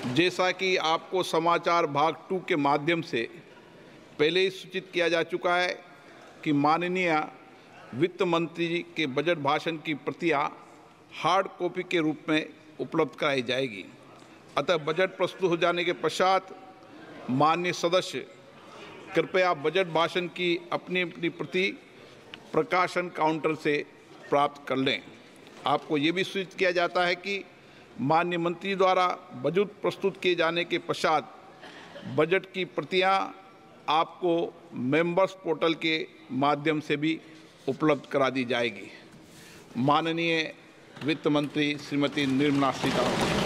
जैसा कि आपको समाचार भाग 2 के माध्यम से पहले ही सूचित किया जा चुका है कि माननीय वित्त मंत्री जी के बजट भाषण की प्रतियां हार्ड कॉपी के रूप में उपलब्ध कराई जाएगी। अतः बजट प्रस्तुत हो जाने के पश्चात माननीय सदस्य कृपया बजट भाषण की अपनी अपनी प्रति प्रकाशन काउंटर से प्राप्त कर लें। आपको ये भी सूचित किया जाता है कि माननीय मंत्री द्वारा बजट प्रस्तुत किए जाने के पश्चात बजट की प्रतियां आपको मेंबर्स पोर्टल के माध्यम से भी उपलब्ध करा दी जाएगी। माननीय वित्त मंत्री Shrimati Nirmala Sitharaman.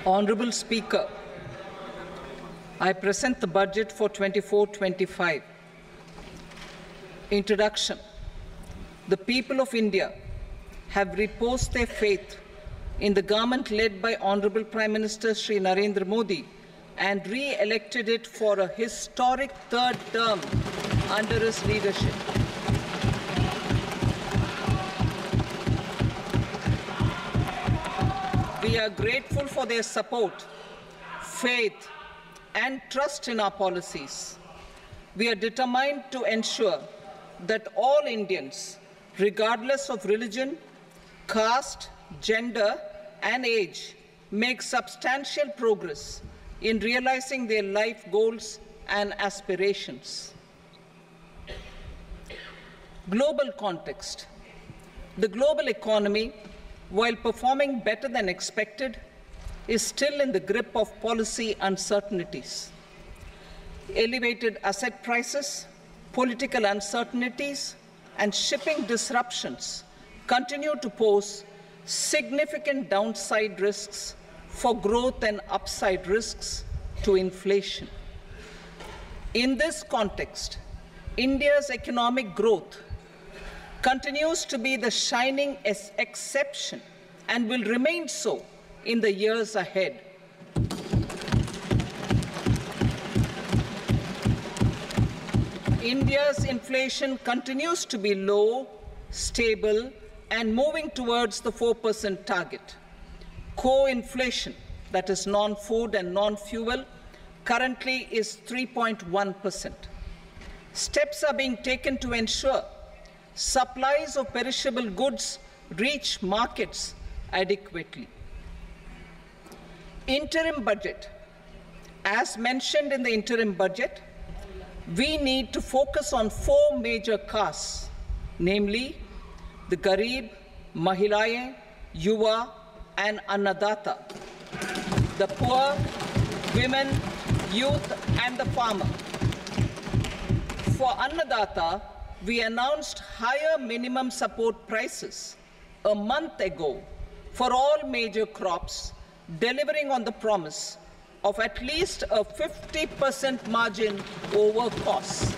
Honourable Speaker, I present the budget for 24-25. Introduction. The people of India have reposed their faith in the government led by Honourable Prime Minister Shri Narendra Modi and re-elected it for a historic third term under his leadership. We are grateful for their support, faith, and trust in our policies. We are determined to ensure that all Indians, regardless of religion, caste, gender, and age, make substantial progress in realizing their life goals and aspirations. Global context. The global economy, while performing better than expected, is still in the grip of policy uncertainties. Elevated asset prices, political uncertainties, and shipping disruptions continue to pose significant downside risks for growth and upside risks to inflation. In this context, India's economic growth continues to be the shining exception and will remain so in the years ahead. India's inflation continues to be low, stable, and moving towards the 4% target. Core inflation, that is non-food and non-fuel, currently is 3.1%. Steps are being taken to ensure supplies of perishable goods reach markets adequately. Interim budget. As mentioned in the interim budget, we need to focus on 4 major castes, namely the Garib, Mahilaye, Yuva, and Annadata, the poor, women, youth, and the farmer. For Annadata, we announced higher minimum support prices a month ago for all major crops, delivering on the promise of at least a 50% margin over costs.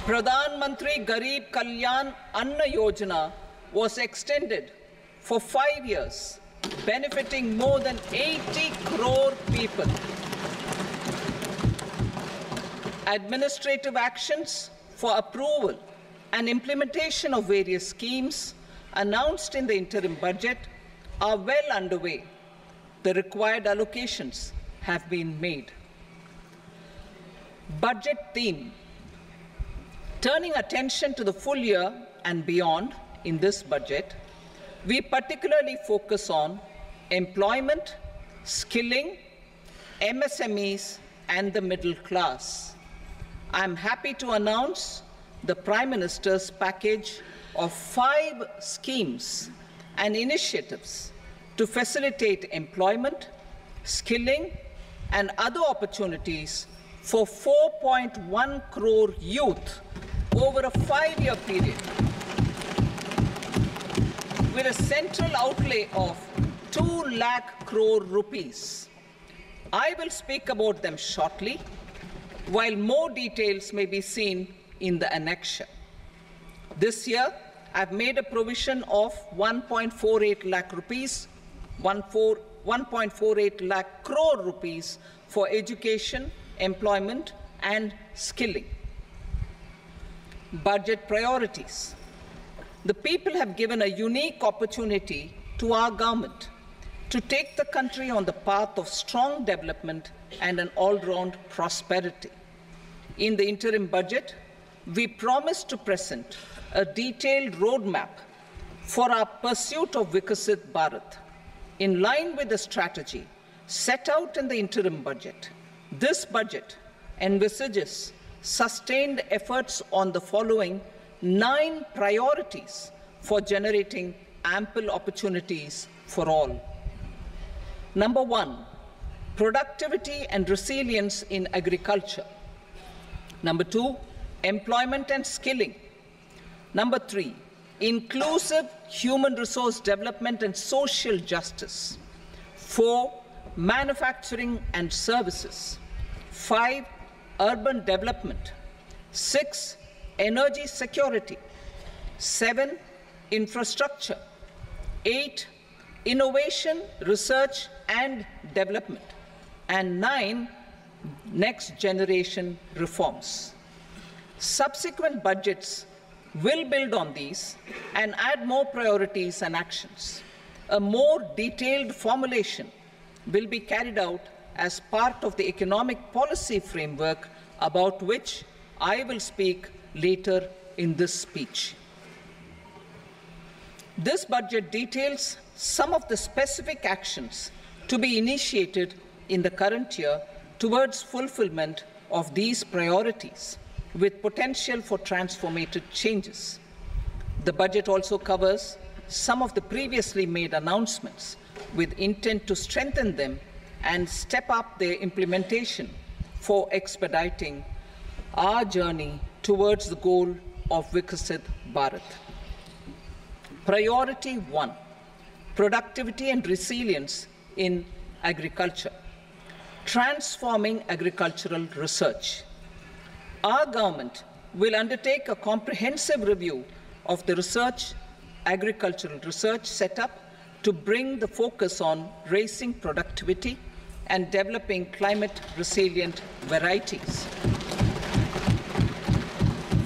Pradhan Mantri Garib Kalyan Anna Yojana was extended for 5 years, benefiting more than 80 crore people. Administrative actions for approval and implementation of various schemes announced in the interim budget are well underway. The required allocations have been made. Budget theme. Turning attention to the full year and beyond in this budget, we particularly focus on employment, skilling, MSMEs, and the middle class. I am happy to announce the Prime Minister's package of 5 schemes and initiatives to facilitate employment, skilling, and other opportunities for 4.1 crore youth over a 5-year period, with a central outlay of 2 lakh crore rupees. I will speak about them shortly, while more details may be seen in the annexure. This year, I've made a provision of 1.48 lakh rupees, 1.48 lakh crore rupees for education, employment, and skilling. Budget priorities. The people have given a unique opportunity to our government to take the country on the path of strong development and an all-round prosperity. In the interim budget, we promised to present a detailed roadmap for our pursuit of Vikasit Bharat. In line with the strategy set out in the interim budget, this budget envisages sustained efforts on the following 9 priorities for generating ample opportunities for all. Number 1, productivity and resilience in agriculture. Number 2, employment and skilling. Number 3, inclusive human resource development and social justice. 4, manufacturing and services. 5, urban development. 6, energy security. 7, infrastructure. 8, innovation, research and development. And 9, next generation reforms. Subsequent budgets will build on these and add more priorities and actions. A more detailed formulation will be carried out as part of the economic policy framework about which I will speak later in this speech. This budget details some of the specific actions to be initiated in the current year towards fulfillment of these priorities, with potential for transformative changes. The budget also covers some of the previously made announcements with intent to strengthen them and step up their implementation for expediting our journey towards the goal of Vikasit Bharat. Priority 1, productivity and resilience in agriculture. Transforming agricultural research. Our government will undertake a comprehensive review of the agricultural research setup to bring the focus on raising productivity and developing climate-resilient varieties.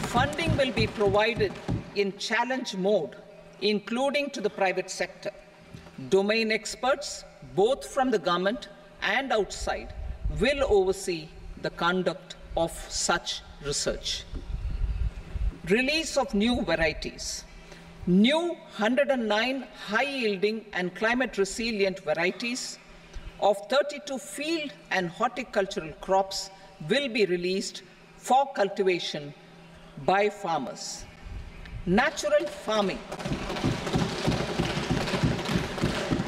Funding will be provided in challenge mode, including to the private sector. Domain experts, both from the government and outside, will oversee the conduct of such research. Release of new varieties. New 109 high-yielding and climate-resilient varieties of 32 field and horticultural crops will be released for cultivation by farmers. Natural farming.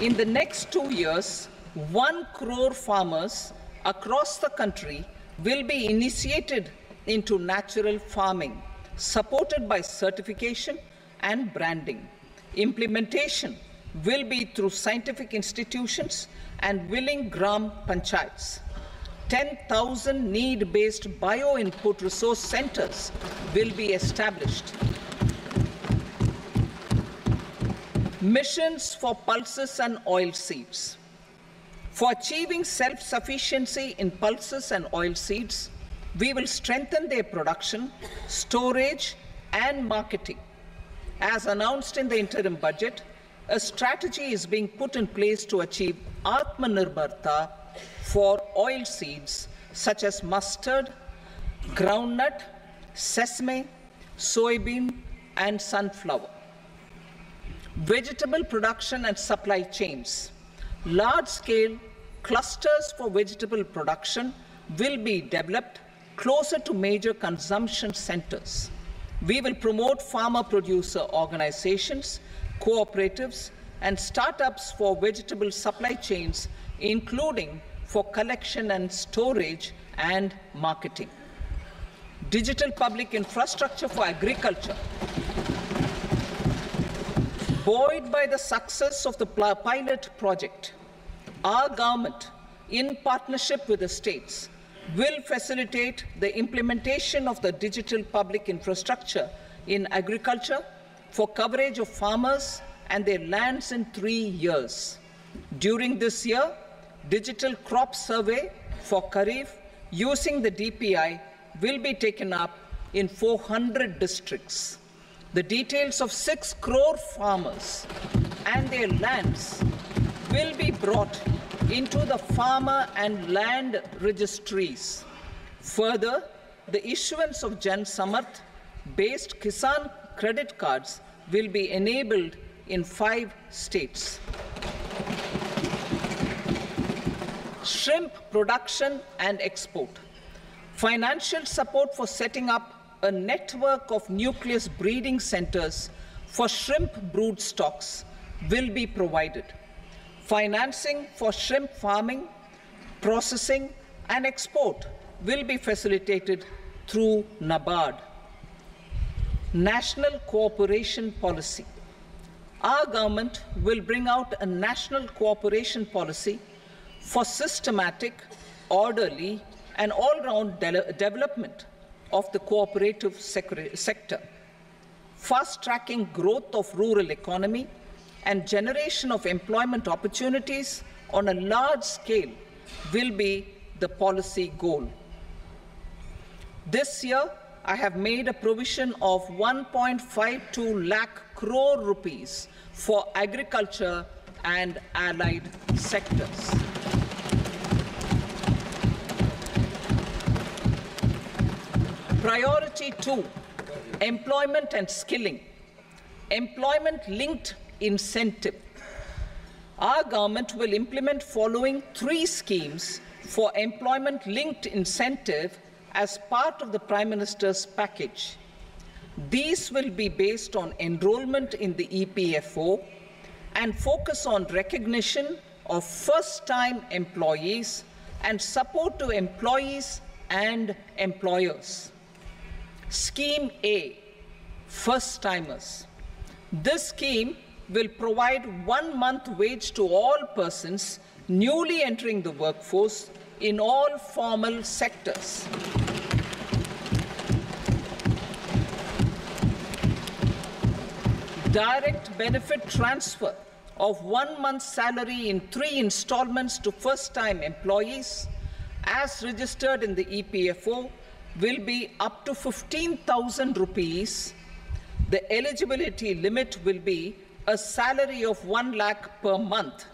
In the next 2 years, 1 crore farmers across the country will be initiated into natural farming, supported by certification and branding. Implementation will be through scientific institutions and willing gram panchayats. 10,000 need-based bio-input resource centers will be established. Missions for pulses and oil seeds. For achieving self-sufficiency in pulses and oil seeds, we will strengthen their production, storage, and marketing. As announced in the interim budget, a strategy is being put in place to achieve Atmanirbharta for oil seeds such as mustard, groundnut, sesame, soybean, and sunflower. Vegetable production and supply chains. Large-scale clusters for vegetable production will be developed closer to major consumption centers. We will promote farmer-producer organizations, cooperatives, and startups for vegetable supply chains, including for collection and storage and marketing. Digital public infrastructure for agriculture. Buoyed by the success of the pilot project, our government, in partnership with the states, will facilitate the implementation of the digital public infrastructure in agriculture for coverage of farmers and their lands in 3 years. During this year, digital crop survey for Kharif using the DPI will be taken up in 400 districts. The details of 6 crore farmers and their lands will be brought into the farmer and land registries. Further, the issuance of Jan Samarth-based Kisan credit cards will be enabled in 5 states. Shrimp production and export. Financial support for setting up a network of nucleus breeding centers for shrimp brood stocks will be provided. Financing for shrimp farming, processing, and export will be facilitated through NABARD. National cooperation policy. Our government will bring out a national cooperation policy for systematic, orderly, and all-round development of the cooperative sector, fast-tracking growth of rural economy and generation of employment opportunities on a large scale will be the policy goal. This year, I have made a provision of 1.52 lakh crore rupees for agriculture and allied sectors. Priority 2, employment and skilling. Employment-linked incentive. Our government will implement following 3 schemes for employment-linked incentive as part of the Prime Minister's package. These will be based on enrollment in the EPFO and focus on recognition of first-time employees and support to employees and employers. Scheme A, first-timers. This scheme will provide 1 month wage to all persons newly entering the workforce in all formal sectors. Direct benefit transfer of 1 month's salary in 3 installments to first-time employees as registered in the EPFO will be up to 15,000 rupees. The eligibility limit will be a salary of 1 lakh per month.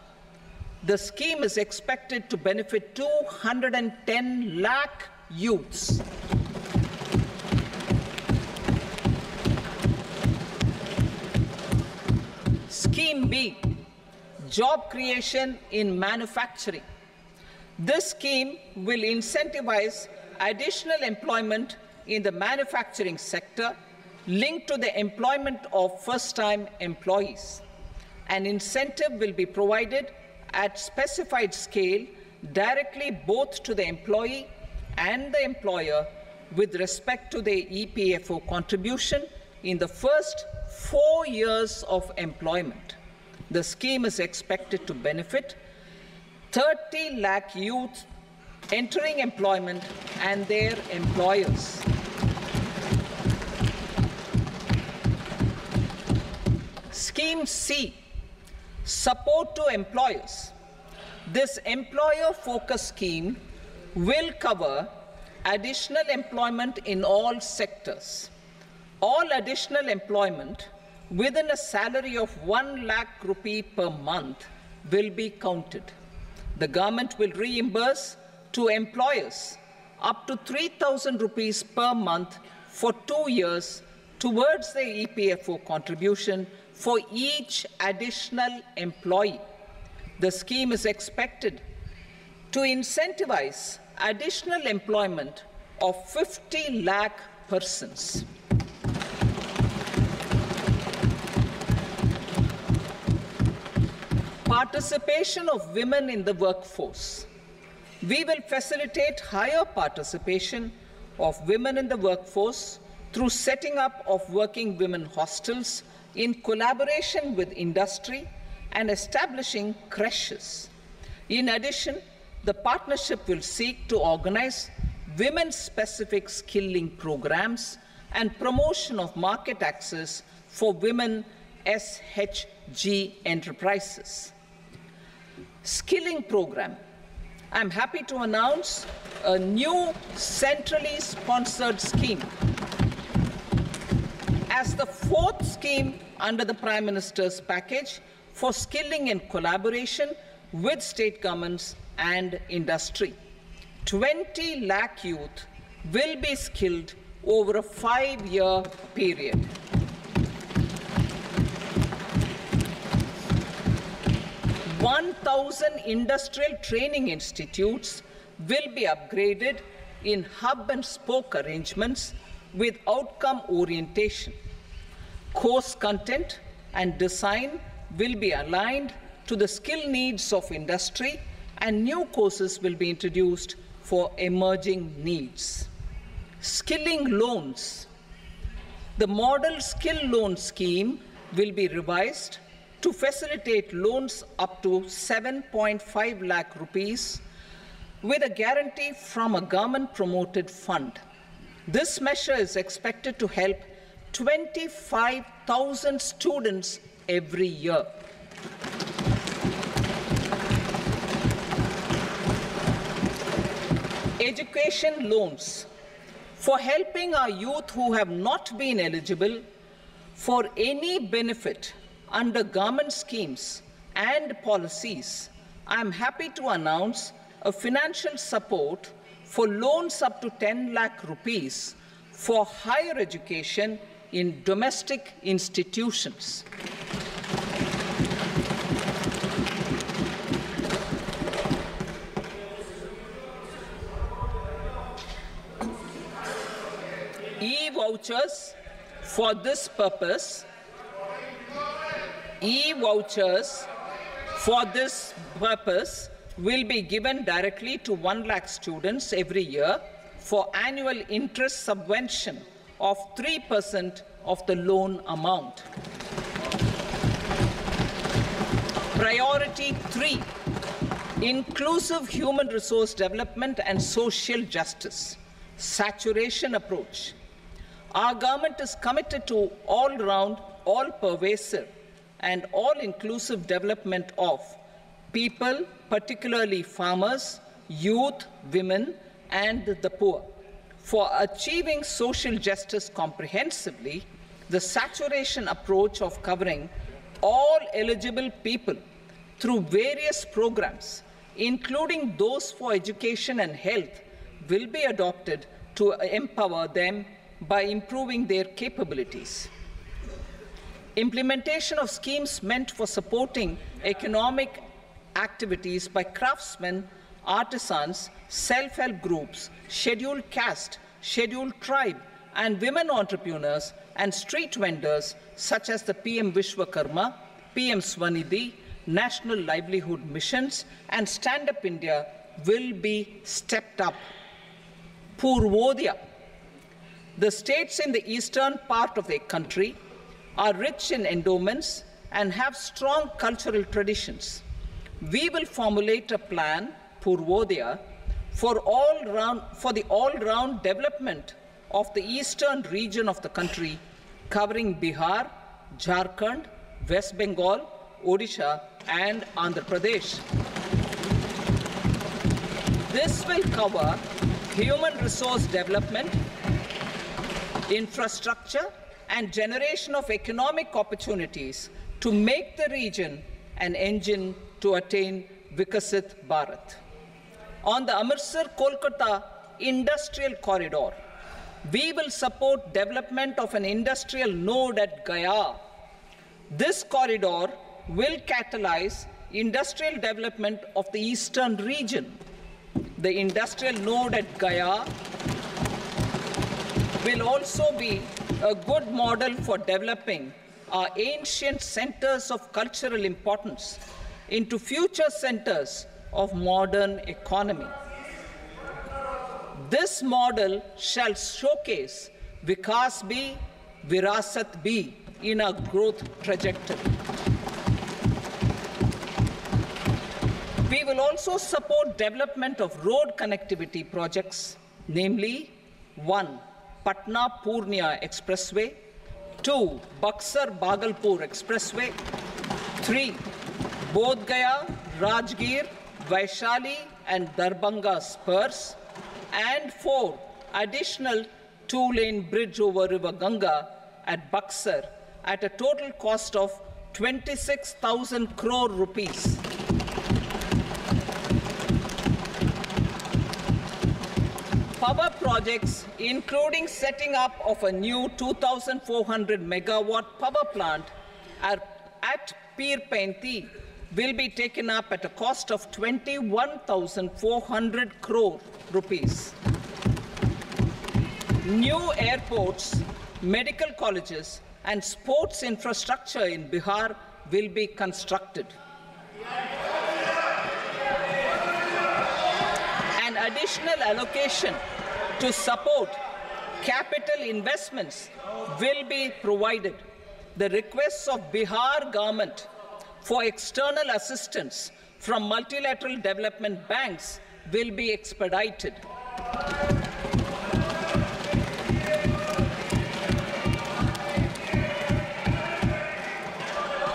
The scheme is expected to benefit 210 lakh youths. Scheme B, job creation in manufacturing. This scheme will incentivize additional employment in the manufacturing sector linked to the employment of first-time employees. An incentive will be provided at specified scale directly both to the employee and the employer with respect to the EPFO contribution in the first 4 years of employment. The scheme is expected to benefit 30 lakh youth entering employment and their employers. Scheme C, support to employers. This employer-focused scheme will cover additional employment in all sectors. All additional employment within a salary of 1 lakh rupee per month will be counted. The government will reimburse to employers up to 3,000 rupees per month for 2 years towards the EPFO contribution for each additional employee. The scheme is expected to incentivize additional employment of 50 lakh persons. Participation of women in the workforce. We will facilitate higher participation of women in the workforce through setting up of working women hostels in collaboration with industry and establishing creches. In addition, the partnership will seek to organize women-specific skilling programs and promotion of market access for women SHG enterprises. Skilling program. I'm happy to announce a new centrally sponsored scheme as the fourth scheme under the Prime Minister's package for skilling in collaboration with state governments and industry. 20 lakh youth will be skilled over a 5-year period. (1,000 industrial training institutes will be upgraded in hub and spoke arrangements with outcome orientation. Course content and design will be aligned to the skill needs of industry, and new courses will be introduced for emerging needs. Skilling loans. The model skill loan scheme will be revised to facilitate loans up to 7.5 lakh rupees with a guarantee from a government-promoted fund. This measure is expected to help 25,000 students every year. Education loans. For helping our youth who have not been eligible for any benefit under government schemes and policies, I am happy to announce a financial support for loans up to 10 lakh rupees for higher education in domestic institutions. E-vouchers for this purpose. E-vouchers for this purpose will be given directly to 1 lakh students every year for annual interest subvention of 3% of the loan amount. Priority 3, inclusive human resource development and social justice. Saturation approach. Our government is committed to all-round, all-pervasive, and all-inclusive development of people, particularly farmers, youth, women, and the poor. For achieving social justice comprehensively, the saturation approach of covering all eligible people through various programs, including those for education and health, will be adopted to empower them by improving their capabilities. Implementation of schemes meant for supporting economic activities by craftsmen, artisans, self-help groups, scheduled caste, scheduled tribe, and women entrepreneurs and street vendors such as the PM Vishwakarma, PM Swanidhi, National Livelihood Missions, and Stand Up India will be stepped up. Purvodaya. The states in the eastern part of the country are rich in endowments and have strong cultural traditions. We will formulate a plan, Purvodaya, for the all-round development of the eastern region of the country, covering Bihar, Jharkhand, West Bengal, Odisha, and Andhra Pradesh. This will cover human resource development, infrastructure, and generation of economic opportunities to make the region an engine to attain Vikasit Bharat. On the Amritsar-Kolkata Industrial Corridor, we will support development of an industrial node at Gaya. This corridor will catalyze industrial development of the eastern region. The industrial node at Gaya will also be a good model for developing our ancient centers of cultural importance into future centers of modern economy. This model shall showcase Vikas Bhi, Virasat Bhi in our growth trajectory. We will also support development of road connectivity projects, namely 1. Patna-Purnia Expressway, 2. Buxar-Bhagalpur Expressway, 3. Bodh Gaya, Rajgir, Vaishali and Darbhanga spurs, and 4. Additional 2-lane bridge over River Ganga at Buxar at a total cost of 26,000 crore rupees. Power projects, including setting up of a new 2,400 megawatt power plant at Pir Painti, will be taken up at a cost of 21,400 crore rupees. New airports, medical colleges, and sports infrastructure in Bihar will be constructed. An additional allocation to support capital investments will be provided. The requests of Bihar government for external assistance from multilateral development banks will be expedited.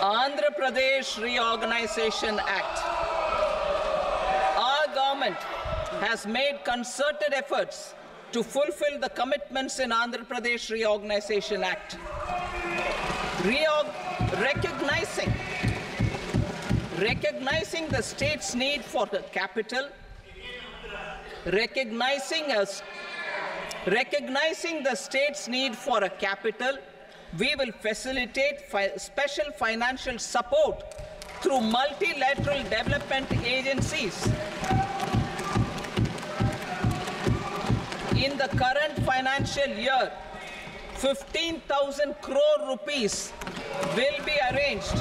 Andhra Pradesh Reorganization Act. Our government has made concerted efforts to fulfill the commitments in Andhra Pradesh Reorganization Act. Recognizing the state's need for the capital, recognizing the state's need for a capital, we will facilitate special financial support through multilateral development agencies. In the current financial year, 15,000 crore rupees will be arranged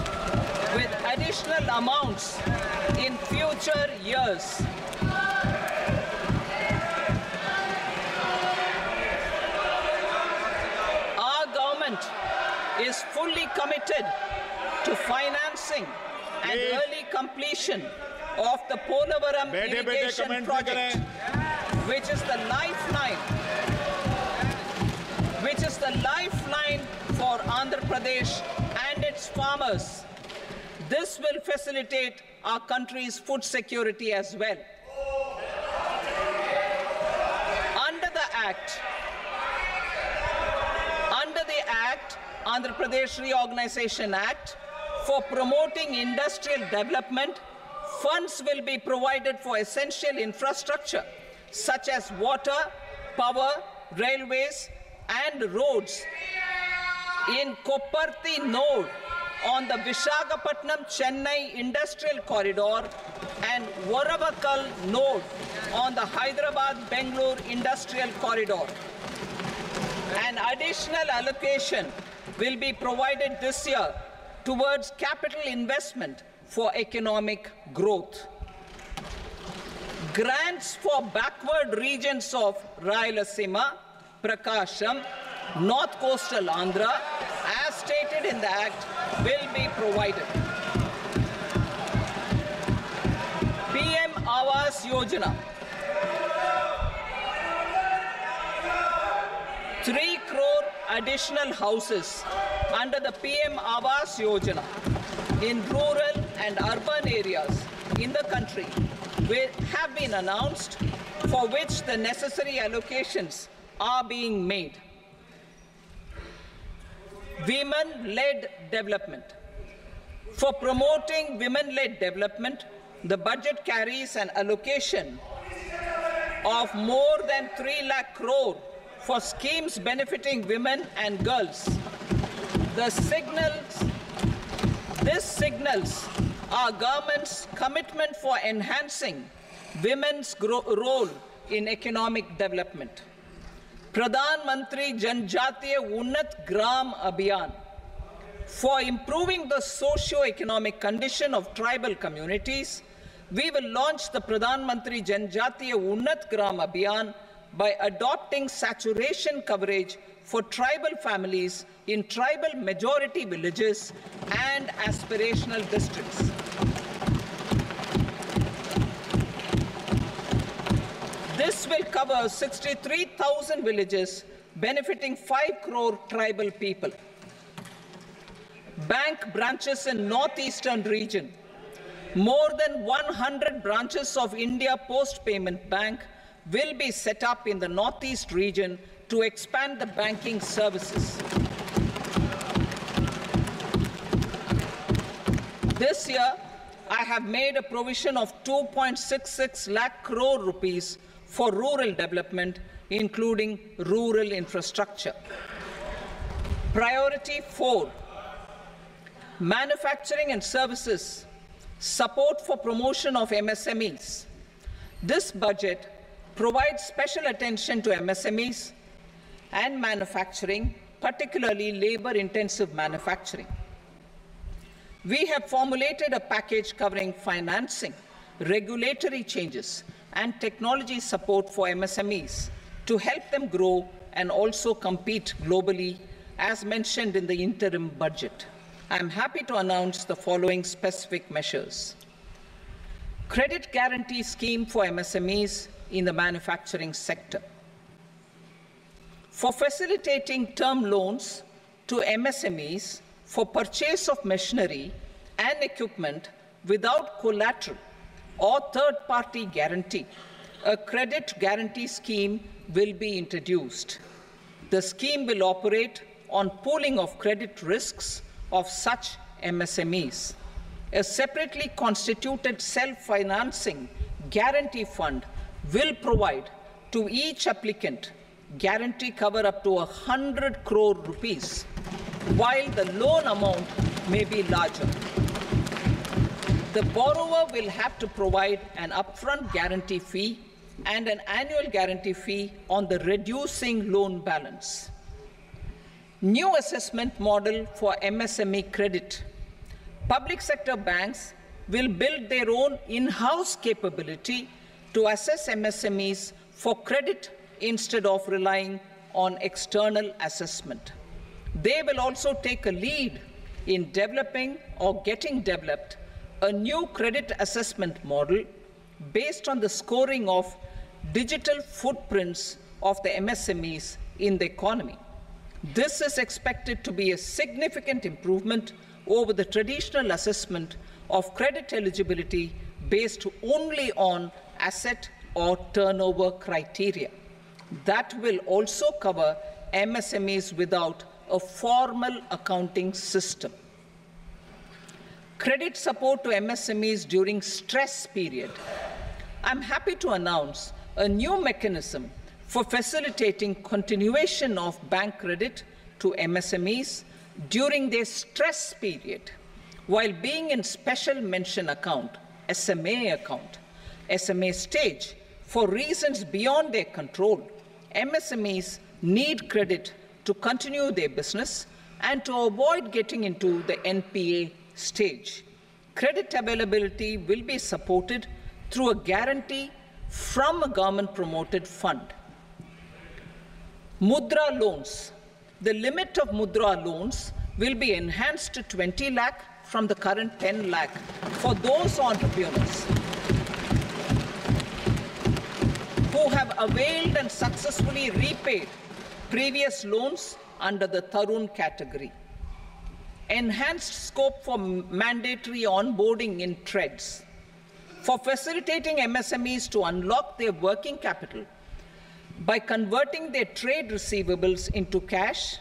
with additional amounts in future years. Our government is fully committed to financing and early completion of the Polavaram irrigation project, which is the lifeline for Andhra Pradesh and its farmers. This will facilitate our country's food security as well. Under the Andhra Pradesh Reorganization Act, for promoting industrial development, funds will be provided for essential infrastructure such as water, power, railways, and roads in Kopparthi node on the Visakhapatnam-Chennai Industrial Corridor and Varavakal node on the Hyderabad-Bengaluru Industrial Corridor. An additional allocation will be provided this year towards capital investment for economic growth. Grants for backward regions of Rayalaseema, Prakasham, North Coastal Andhra, as stated in the Act, will be provided. PM Awas Yojana. 3 crore additional houses under the PM Awas Yojana in rural and urban areas in the country have been announced, for which the necessary allocations are being made. Women-led development. For promoting women-led development, the budget carries an allocation of more than 3 lakh crore for schemes benefiting women and girls. This signals our government's commitment for enhancing women's role in economic development. Pradhan Mantri Janjatiya Unnat Gram Abhiyan. For improving the socio-economic condition of tribal communities, we will launch the Pradhan Mantri Janjatiya Unnat Gram Abhiyan by adopting saturation coverage for tribal families in tribal majority villages and aspirational districts. This will cover 63,000 villages benefiting 5 crore tribal people. Bank branches in northeastern region. More than 100 branches of India Post Payment Bank will be set up in the northeast region to expand the banking services. This year, I have made a provision of 2.66 lakh crore rupees for rural development, including rural infrastructure. Priority 4, manufacturing and services, support for promotion of MSMEs. This budget provides special attention to MSMEs and manufacturing, particularly labor-intensive manufacturing. We have formulated a package covering financing, regulatory changes, and technology support for MSMEs to help them grow and also compete globally, as mentioned in the interim budget. I am happy to announce the following specific measures. Credit guarantee scheme for MSMEs in the manufacturing sector. For facilitating term loans to MSMEs for purchase of machinery and equipment without collateral or third-party guarantee, a credit guarantee scheme will be introduced. The scheme will operate on pooling of credit risks of such MSMEs. A separately constituted self-financing guarantee fund will provide to each applicant guarantee cover up to 100 crore rupees, while the loan amount may be larger. The borrower will have to provide an upfront guarantee fee and an annual guarantee fee on the reducing loan balance. New assessment model for MSME credit. Public sector banks will build their own in-house capability to assess MSMEs for credit instead of relying on external assessment. They will also take a lead in developing or getting developed a new credit assessment model based on the scoring of digital footprints of the MSMEs in the economy. This is expected to be a significant improvement over the traditional assessment of credit eligibility based only on asset or turnover criteria. That will also cover MSMEs without a formal accounting system. Credit support to MSMEs during stress period. I'm happy to announce a new mechanism for facilitating continuation of bank credit to MSMEs during their stress period while being in special mention account, SMA stage, for reasons beyond their control. MSMEs need credit to continue their business and to avoid getting into the NPA stage. Credit availability will be supported through a guarantee from a government-promoted fund. Mudra loans. The limit of Mudra loans will be enhanced to 20 lakh from the current 10 lakh for those entrepreneurs who have availed and successfully repaid previous loans under the Tarun category. Enhanced scope for mandatory onboarding in trades. For facilitating MSMEs to unlock their working capital by converting their trade receivables into cash,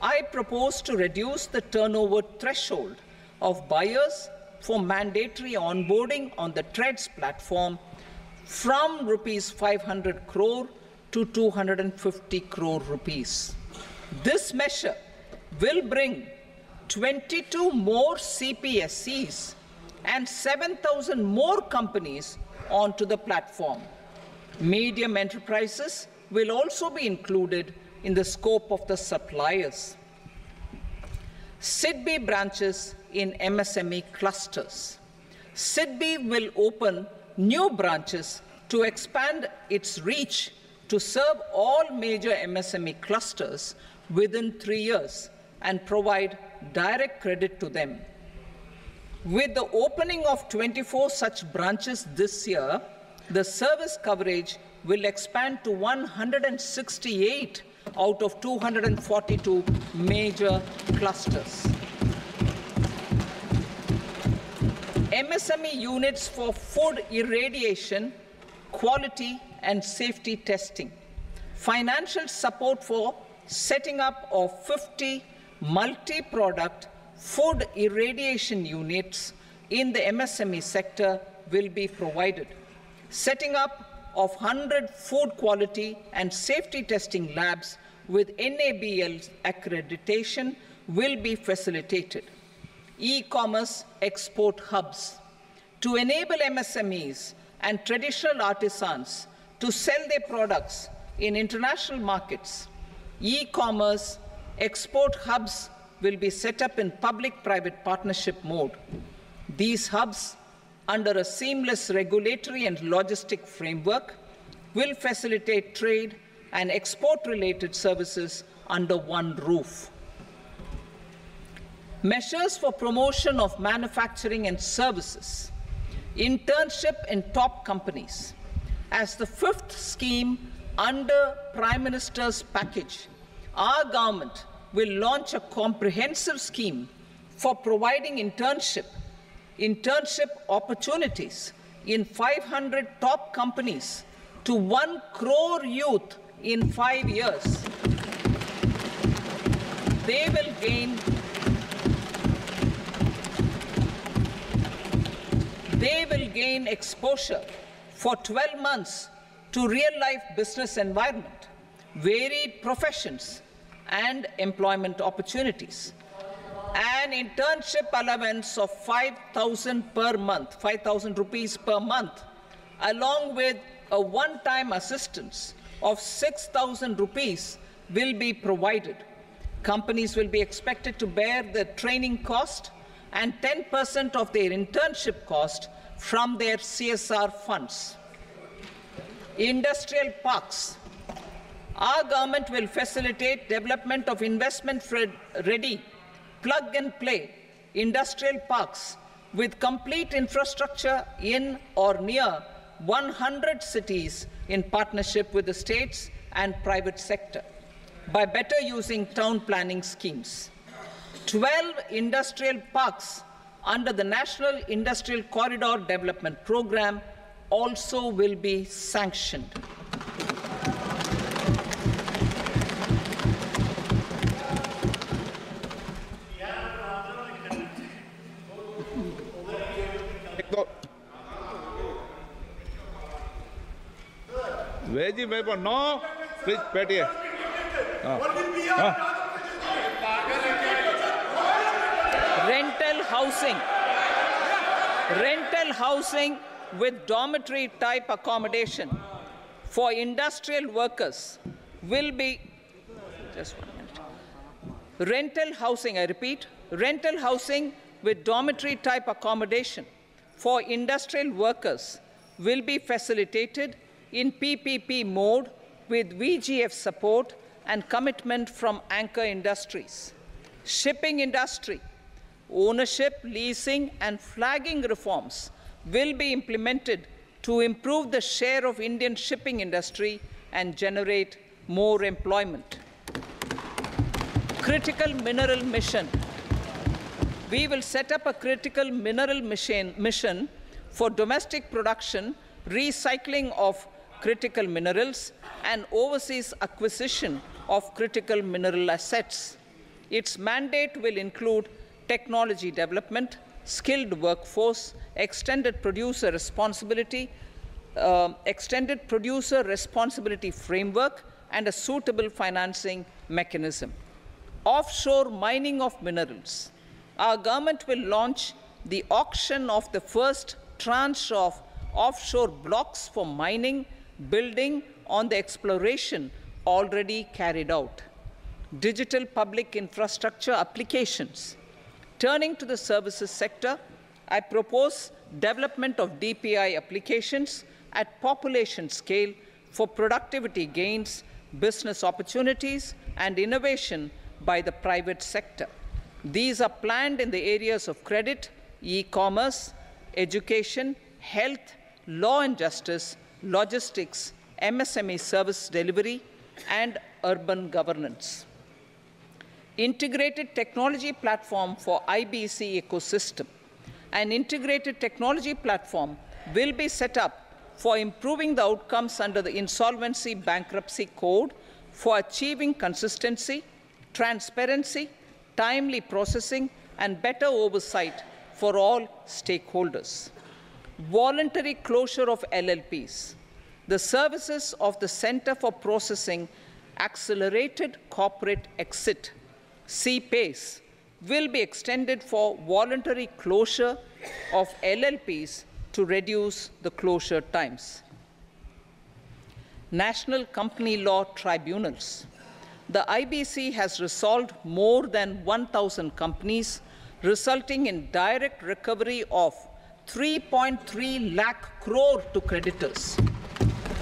I propose to reduce the turnover threshold of buyers for mandatory onboarding on the trades platform from rupees 500 crore to 250 crore rupees. This measure will bring 22 more CPSCs and 7,000 more companies onto the platform. Medium enterprises will also be included in the scope of the suppliers. SIDBI branches in MSME clusters. SIDBI will open new branches to expand its reach to serve all major MSME clusters within 3 years and provide direct credit to them. With the opening of 24 such branches this year, the service coverage will expand to 168 out of 242 major clusters. MSME units for food irradiation, quality and safety testing. Financial support for setting up of 50 multi-product food irradiation units in the MSME sector will be provided. Setting up of 100 food quality and safety testing labs with NABL accreditation will be facilitated. E-commerce export hubs. To enable MSMEs and traditional artisans to sell their products in international markets, e-commerce export hubs will be set up in public-private partnership mode. These hubs, under a seamless regulatory and logistic framework, will facilitate trade and export-related services under one roof. Measures for promotion of manufacturing and services. Internship in top companies. As the fifth scheme under Prime Minister's package, our government will launch a comprehensive scheme for providing internship opportunities in 500 top companies to 1 crore youth in 5 years. They will gain exposure for 12 months to real-life business environment, varied professions, and employment opportunities. An internship allowance of 5,000 per month, 5,000 rupees per month, along with a one-time assistance of 6,000 rupees will be provided. Companies will be expected to bear the training cost and 10% of their internship cost from their CSR funds. Industrial parks. Our government will facilitate development of investment-ready, plug-and-play industrial parks with complete infrastructure in or near 100 cities in partnership with the states and private sector by better using town planning schemes. 12 industrial parks under the National Industrial Corridor Development Program also will be sanctioned. Veggie paper, no. Please, Petty. Rental housing with dormitory type accommodation for industrial workers will be, just 1 minute. Rental housing, I repeat, rental housing with dormitory type accommodation for industrial workers will be facilitated in PPP mode with VGF support and commitment from anchor industries. Shipping industry, ownership, leasing, and flagging reforms will be implemented to improve the share of Indian shipping industry and generate more employment. Critical mineral mission. We will set up a critical mineral mission for domestic production, recycling of critical minerals, and overseas acquisition of critical mineral assets. Its mandate will include technology development, skilled workforce, extended producer responsibility framework, and a suitable financing mechanism. Offshore mining of minerals. Our government will launch the auction of the first tranche of offshore blocks for mining, building on the exploration already carried out. Digital public infrastructure applications. Turning to the services sector, I propose development of DPI applications at population scale for productivity gains, business opportunities, and innovation by the private sector. These are planned in the areas of credit, e-commerce, education, health, law and justice, logistics, MSME service delivery, and urban governance. Integrated technology platform for IBC ecosystem. An integrated technology platform will be set up for improving the outcomes under the Insolvency Bankruptcy Code for achieving consistency, transparency, timely processing, and better oversight for all stakeholders. Voluntary closure of LLPs. The services of the Center for Processing Accelerated Corporate Exit, CPACE, will be extended for voluntary closure of LLPs to reduce the closure times. National Company Law Tribunals. The IBC has resolved more than 1,000 companies, resulting in direct recovery of 3.3 lakh crore to creditors.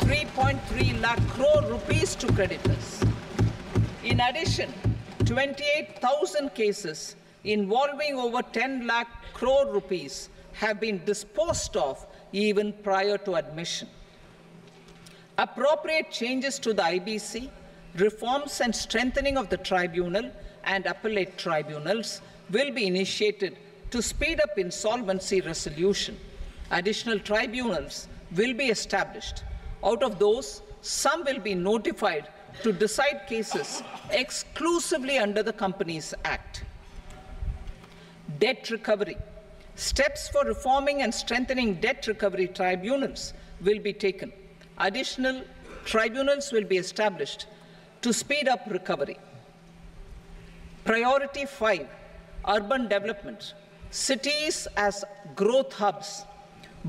3.3 lakh crore rupees to creditors. In addition, 28,000 cases involving over 10 lakh crore rupees have been disposed of even prior to admission. Appropriate changes to the IBC, reforms and strengthening of the tribunal and appellate tribunals will be initiated to speed up insolvency resolution. Additional tribunals will be established. Out of those, some will be notified to decide cases exclusively under the Companies Act. Debt recovery. Steps for reforming and strengthening debt recovery tribunals will be taken. Additional tribunals will be established to speed up recovery. Priority 5, urban development. Cities as growth hubs.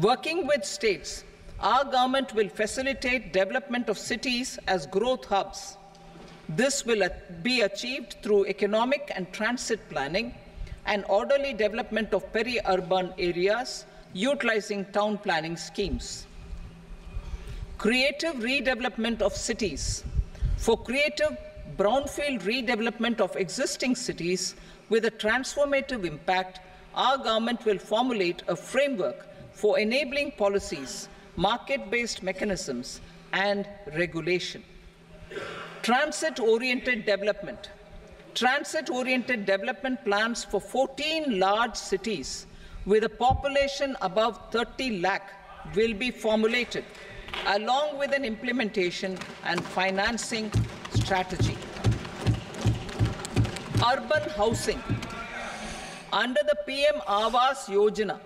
Working with states, our government will facilitate development of cities as growth hubs. This will be achieved through economic and transit planning and orderly development of peri-urban areas utilizing town planning schemes. Creative redevelopment of cities. For creative brownfield redevelopment of existing cities with a transformative impact, our government will formulate a framework for enabling policies, market-based mechanisms, and regulation. Transit-oriented development. Transit-oriented development plans for 14 large cities with a population above 30 lakh will be formulated, along with an implementation and financing strategy. Urban housing. Under the PM Awas Yojana,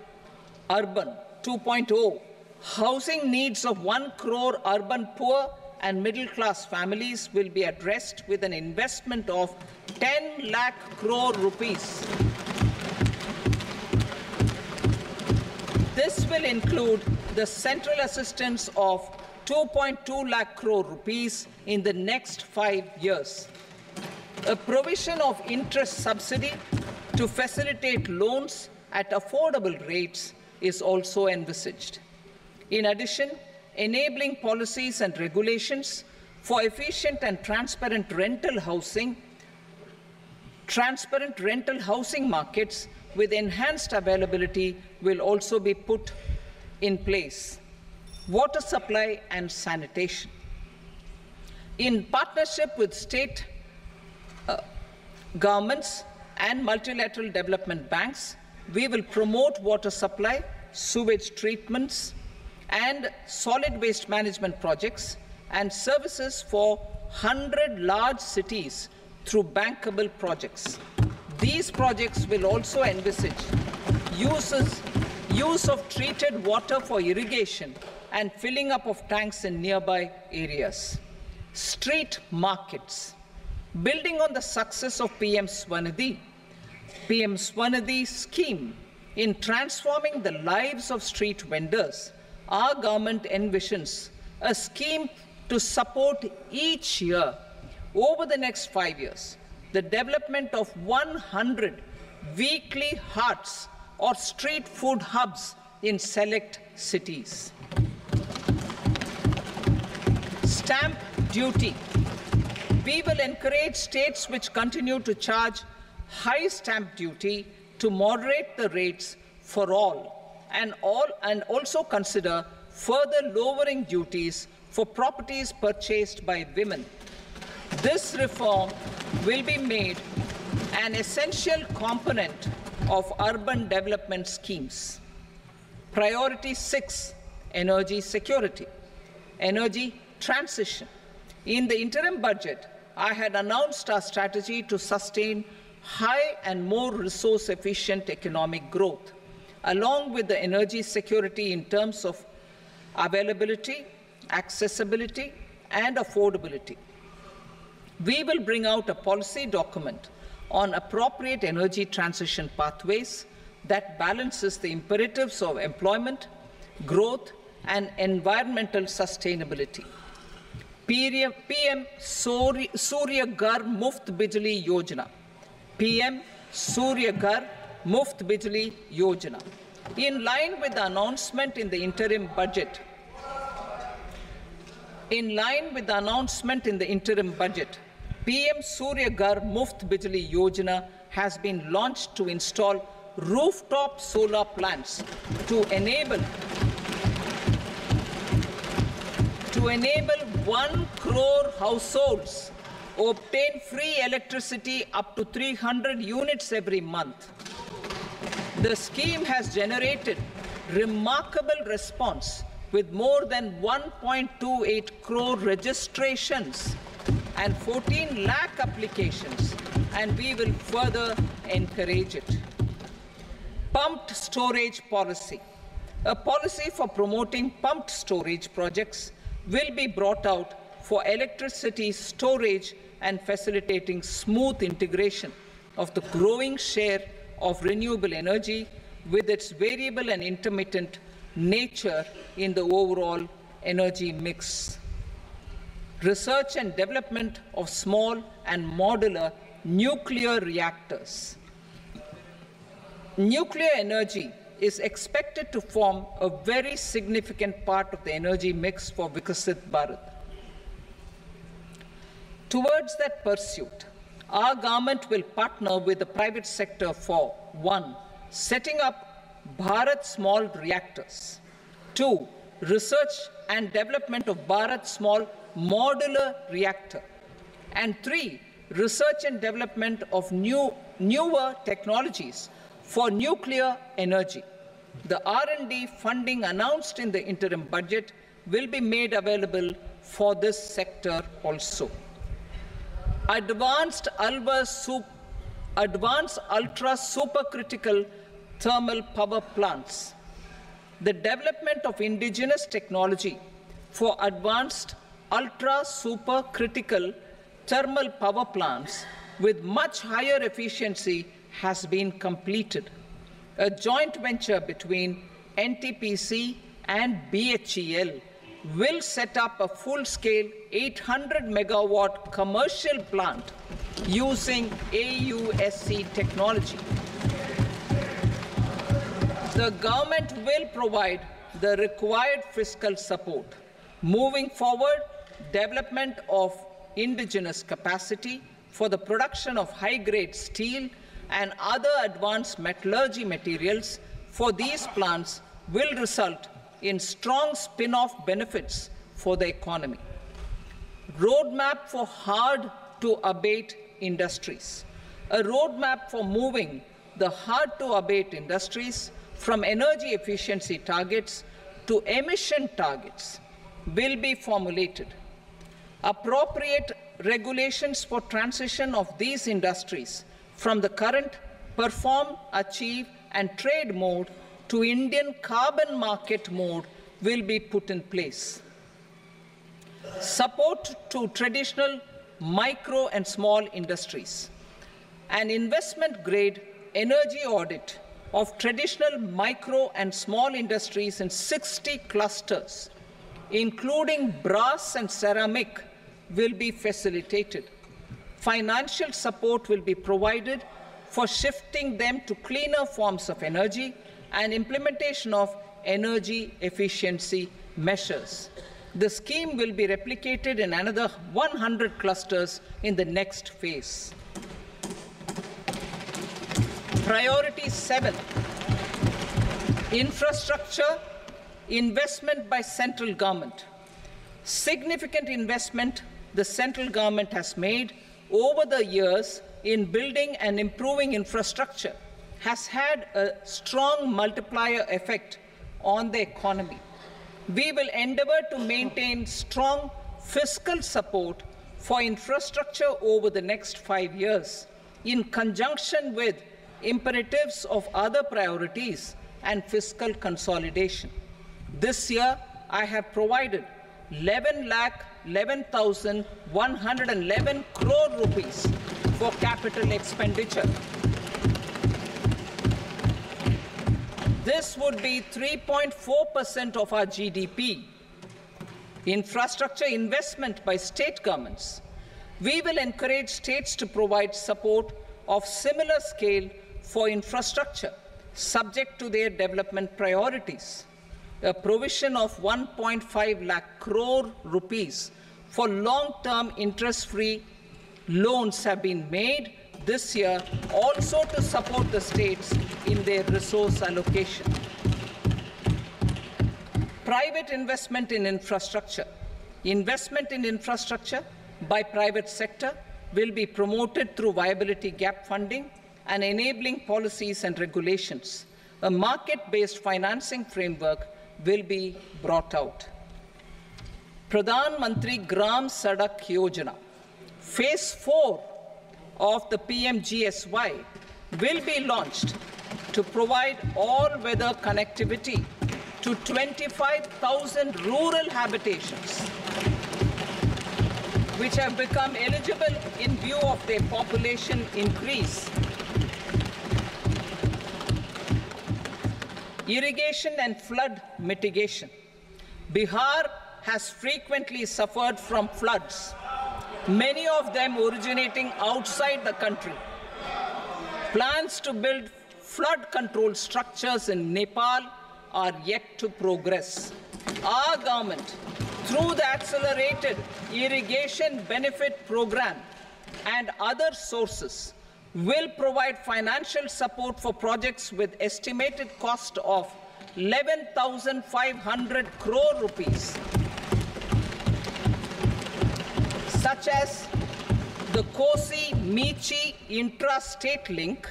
Urban 2.0, housing needs of 1 crore urban poor and middle-class families will be addressed with an investment of 10 lakh crore rupees. This will include the central assistance of 2.2 lakh crore rupees in the next 5 years. A provision of interest subsidy to facilitate loans at affordable rates is also envisaged. In addition, enabling policies and regulations for efficient and transparent rental housing markets with enhanced availability will also be put in place. Water supply and sanitation. In partnership with state governments and multilateral development banks, we will promote water supply, sewage treatments, and solid waste management projects and services for 100 large cities through bankable projects. These projects will also envisage use of treated water for irrigation and filling up of tanks in nearby areas. Street markets. Building on the success of PM Swanidhi scheme in transforming the lives of street vendors, our government envisions a scheme to support each year over the next 5 years the development of 100 weekly hearts or street food hubs in select cities. Stamp duty. We will encourage states which continue to charge high stamp duty to moderate the rates for all and also consider further lowering duties for properties purchased by women. This reform will be made an essential component of urban development schemes. Priority 6, energy security, energy transition. In the interim budget, I had announced our strategy to sustain high and more resource-efficient economic growth, along with the energy security in terms of availability, accessibility, and affordability. We will bring out a policy document on appropriate energy transition pathways that balances the imperatives of employment, growth, and environmental sustainability. PM Surya Ghar Muft Bijli Yojana. PM Surya Ghar Muft Bijli Yojana. In line with the announcement in the interim budget, PM Surya Ghar Muft Bijli Yojana has been launched to install rooftop solar plants to enable 1 crore households obtain free electricity up to 300 units every month. The scheme has generated remarkable response with more than 1.28 crore registrations and 14 lakh applications, and we will further encourage it. Pumped storage policy. A policy for promoting pumped storage projects will be brought out for electricity storage and facilitating smooth integration of the growing share of renewable energy with its variable and intermittent nature in the overall energy mix. Research and development of small and modular nuclear reactors. Nuclear energy is expected to form a very significant part of the energy mix for Vikasit Bharat. Towards that pursuit, our government will partner with the private sector for 1. Setting up Bharat Small Reactors, 2. Research and development of Bharat Small Modular Reactor, and 3. Research and development of newer technologies for nuclear energy. The R&D funding announced in the interim budget will be made available for this sector also. Advanced ultra supercritical thermal power plants. The development of indigenous technology for advanced ultra supercritical thermal power plants with much higher efficiency has been completed. A joint venture between NTPC and BHEL will set up a full-scale 800 megawatt commercial plant using AUSC technology. The government will provide the required fiscal support. Moving forward, development of indigenous capacity for the production of high-grade steel and other advanced metallurgy materials for these plants will result in strong spin-off benefits for the economy. Roadmap for hard-to-abate industries. A roadmap for moving the hard-to-abate industries from energy efficiency targets to emission targets will be formulated. Appropriate regulations for transition of these industries from the current perform, achieve, and trade mode to Indian carbon market mode will be put in place. Support to traditional micro and small industries. An investment-grade energy audit of traditional micro and small industries in 60 clusters, including brass and ceramic, will be facilitated. Financial support will be provided for shifting them to cleaner forms of energy and implementation of energy efficiency measures. The scheme will be replicated in another 100 clusters in the next phase. Priority 7, infrastructure investment by central government. Significant investment the central government has made over the years in building and improving infrastructure has had a strong multiplier effect on the economy. We will endeavour to maintain strong fiscal support for infrastructure over the next 5 years, in conjunction with imperatives of other priorities and fiscal consolidation. This year, I have provided 11,11,111 crore rupees for capital expenditure. This would be 3.4% of our GDP. Infrastructure investment by state governments. We will encourage states to provide support of similar scale for infrastructure, subject to their development priorities. A provision of 1.5 lakh crore rupees for long-term interest-free loans have been made this year, also to support the states in their resource allocation. Private investment in infrastructure. Investment in infrastructure by private sector will be promoted through viability gap funding and enabling policies and regulations. A market-based financing framework will be brought out. Pradhan Mantri Gram Sadak Yojana, Phase 4 of the PMGSY will be launched to provide all-weather connectivity to 25,000 rural habitations, which have become eligible in view of their population increase. Irrigation and flood mitigation. Bihar has frequently suffered from floods, many of them originating outside the country. Plans to build flood control structures in Nepal are yet to progress. Our government, through the Accelerated Irrigation Benefit Program and other sources, will provide financial support for projects with estimated cost of 11,500 crore rupees, such as the Kosi-Michi intra-state link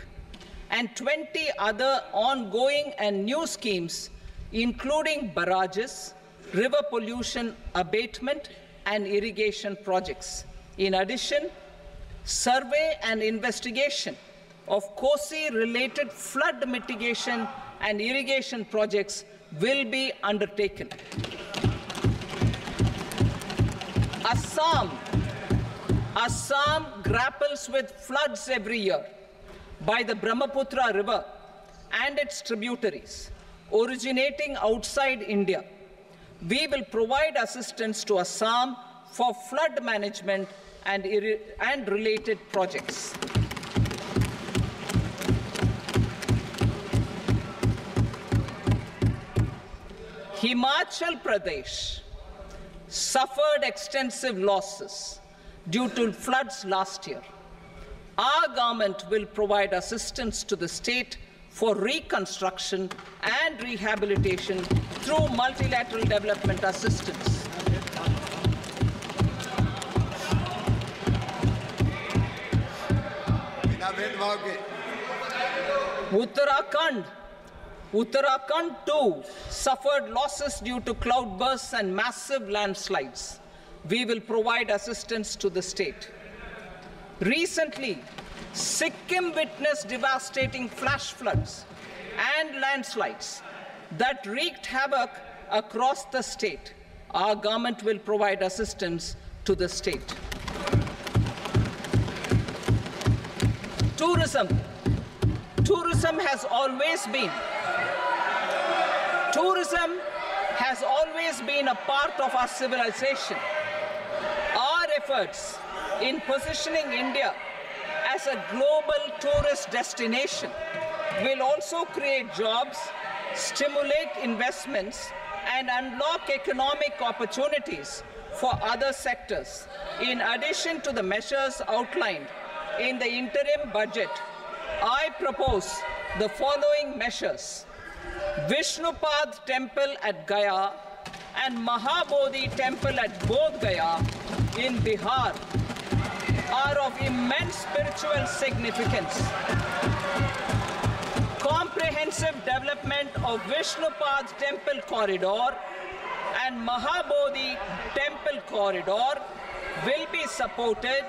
and 20 other ongoing and new schemes, including barrages, river pollution abatement, and irrigation projects. In addition, survey and investigation of Kosi-related flood mitigation and irrigation projects will be undertaken. Assam grapples with floods every year by the Brahmaputra River and its tributaries originating outside India. We will provide assistance to Assam for flood management and related projects. Himachal Pradesh suffered extensive losses due to floods last year. Our government will provide assistance to the state for reconstruction and rehabilitation through multilateral development assistance. Uttarakhand too suffered losses due to cloudbursts and massive landslides. We will provide assistance to the state. Recently, Sikkim witnessed devastating flash floods and landslides that wreaked havoc across the state. Our government will provide assistance to the state. Tourism. Tourism has always been a part of our civilization. Our efforts in positioning India as a global tourist destination will also create jobs, stimulate investments, and unlock economic opportunities for other sectors. In addition to the measures outlined in the interim budget, I propose the following measures. Vishnupad Temple at Gaya and Mahabodhi Temple at Bodh Gaya in Bihar are of immense spiritual significance. Comprehensive development of Vishnupad's temple corridor and Mahabodhi temple corridor will be supported,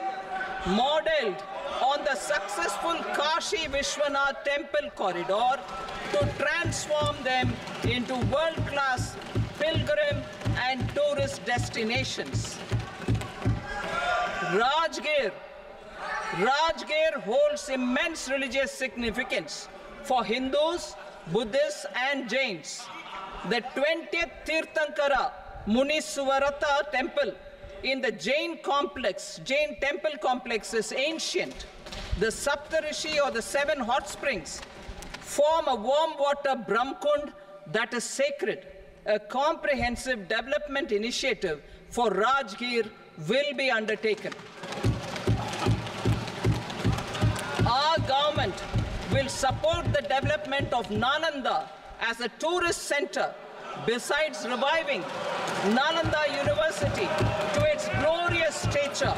modeled on the successful Kashi Vishwanath temple corridor to transform them into world-class pilgrim and tourist destinations. Rajgir holds immense religious significance for Hindus, Buddhists and Jains. The 20th Tirthankara Muniswarata temple in the Jain temple complex is ancient. The Saptarishi, or the 7 hot springs, form a warm water Brahmkund that is sacred. A comprehensive development initiative for Rajgir will be undertaken. Our government will support the development of Nalanda as a tourist center, besides reviving Nalanda University to its glorious stature.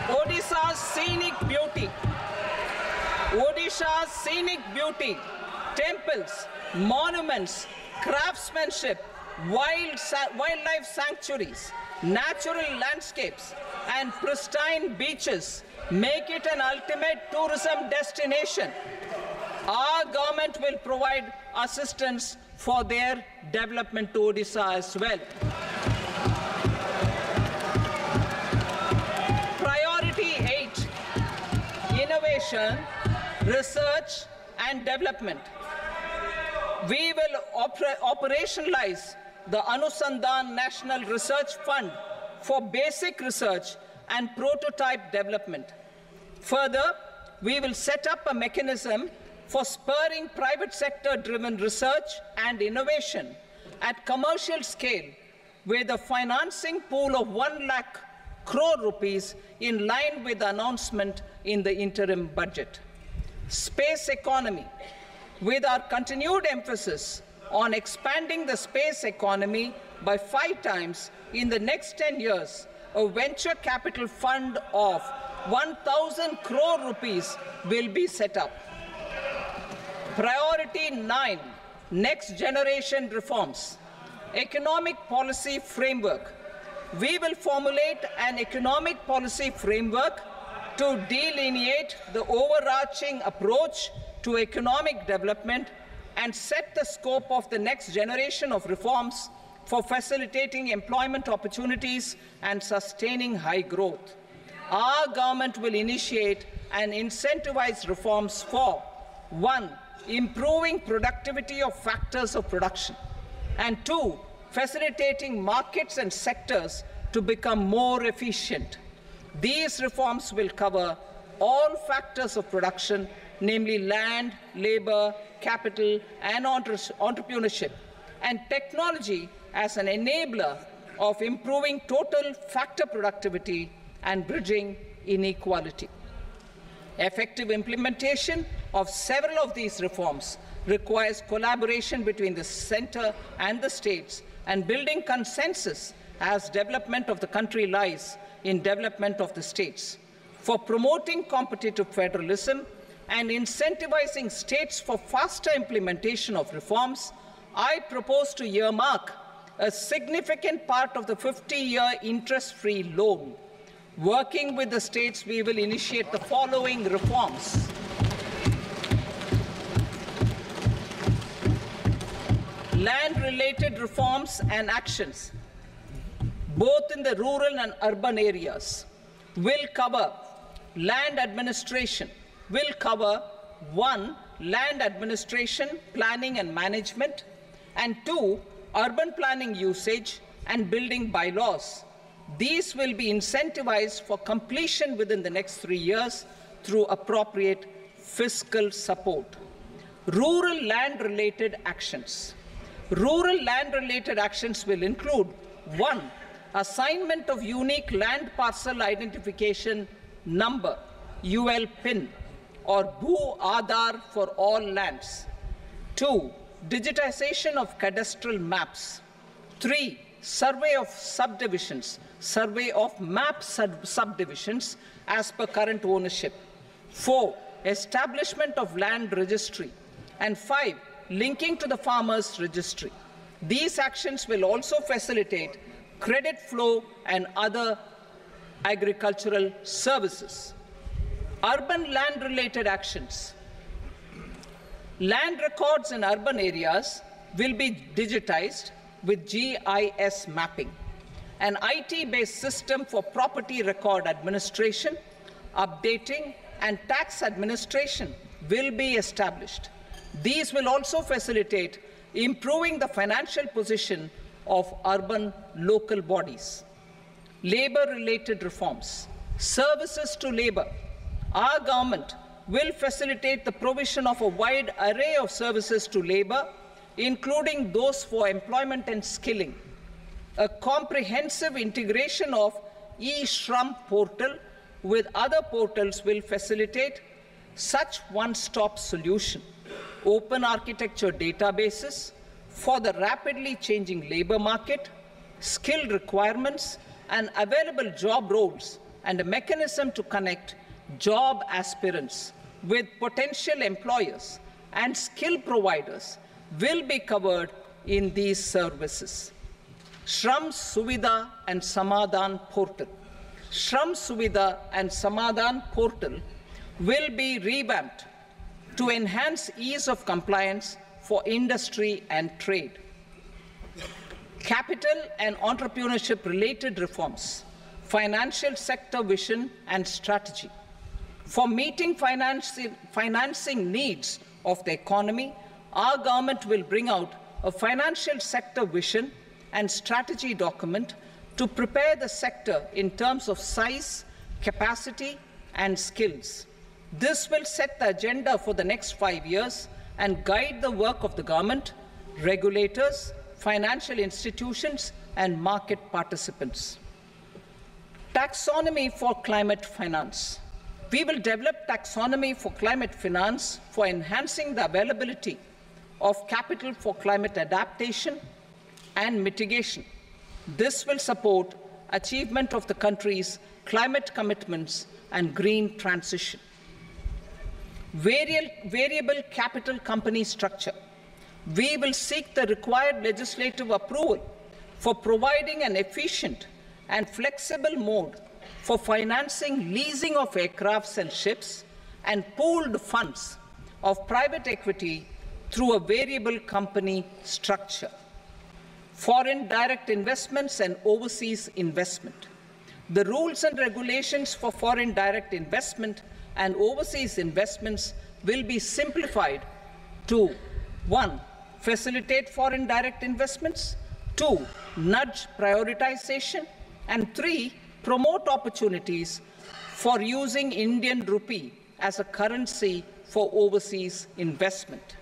Odisha's scenic beauty, temples, monuments, craftsmanship, wildlife sanctuaries, natural landscapes, and pristine beaches make it an ultimate tourism destination. Our government will provide assistance for their development to Odisha as well. Priority 8, innovation, research and development. We will operationalize the Anusandhan National Research Fund for basic research and prototype development. Further, we will set up a mechanism for spurring private sector-driven research and innovation at commercial scale, with a financing pool of 1 lakh crore rupees in line with the announcement in the interim budget. Space economy. With our continued emphasis on expanding the space economy by 5 times in the next 10 years, a venture capital fund of 1,000 crore rupees will be set up. Priority 9, next generation reforms. Economic policy framework. We will formulate an economic policy framework to delineate the overarching approach to economic development and set the scope of the next generation of reforms for facilitating employment opportunities and sustaining high growth. Our government will initiate and incentivize reforms for 1. Improving productivity of factors of production, and 2. Facilitating markets and sectors to become more efficient. These reforms will cover all factors of production, namely land, labor, capital, and entrepreneurship, and technology as an enabler of improving total factor productivity and bridging inequality. Effective implementation of several of these reforms requires collaboration between the center and the states, and building consensus as development of the country lies in development of the states. For promoting competitive federalism and incentivizing states for faster implementation of reforms, I propose to earmark a significant part of the 50-year interest-free loan. Working with the states, we will initiate the following reforms. Land-related reforms and actions, both in the rural and urban areas, will cover land administration, will cover 1. Land administration, planning and management, and 2. Urban planning usage and building bylaws. These will be incentivized for completion within the next 3 years through appropriate fiscal support. Rural land-related actions. Rural land-related actions will include 1. Assignment of unique land parcel identification number, UL PIN, or Bhu Aadhaar for all lands. 2. Digitization of cadastral maps. 3. survey of subdivisions, survey of map subdivisions as per current ownership. 4, establishment of land registry. And 5, linking to the farmers registry. These actions will also facilitate credit flow and other agricultural services. Urban land-related actions. Land records in urban areas will be digitized with GIS mapping. An IT-based system for property record administration, updating, and tax administration will be established. These will also facilitate improving the financial position of urban local bodies. Labor-related reforms. Services to labor. Our government will facilitate the provision of a wide array of services to labor, including those for employment and skilling. A comprehensive integration of e-Shram portal with other portals will facilitate such one-stop solution. Open architecture databases for the rapidly changing labor market, skill requirements, and available job roles, and a mechanism to connect job aspirants with potential employers and skill providers will be covered in these services. Shram Suvidha and Samadhan portal. Shram Suvidha and Samadhan portal will be revamped to enhance ease of compliance for industry and trade. Capital and entrepreneurship related reforms, financial sector vision and strategy. For meeting financing needs of the economy, our government will bring out a financial sector vision and strategy document to prepare the sector in terms of size, capacity, and skills. This will set the agenda for the next 5 years and guide the work of the government, regulators, financial institutions, and market participants. Taxonomy for climate finance. We will develop taxonomy for climate finance for enhancing the availability of capital for climate adaptation and mitigation. This will support achievement of the country's climate commitments and green transition. Variable capital company structure. We will seek the required legislative approval for providing an efficient and flexible mode for financing leasing of aircrafts and ships and pooled funds of private equity through a variable company structure. Foreign direct investments and overseas investment. The rules and regulations for foreign direct investment and overseas investments will be simplified to 1. Facilitate foreign direct investments, 2. Nudge prioritization, and 3. Promote opportunities for using Indian rupee as a currency for overseas investment.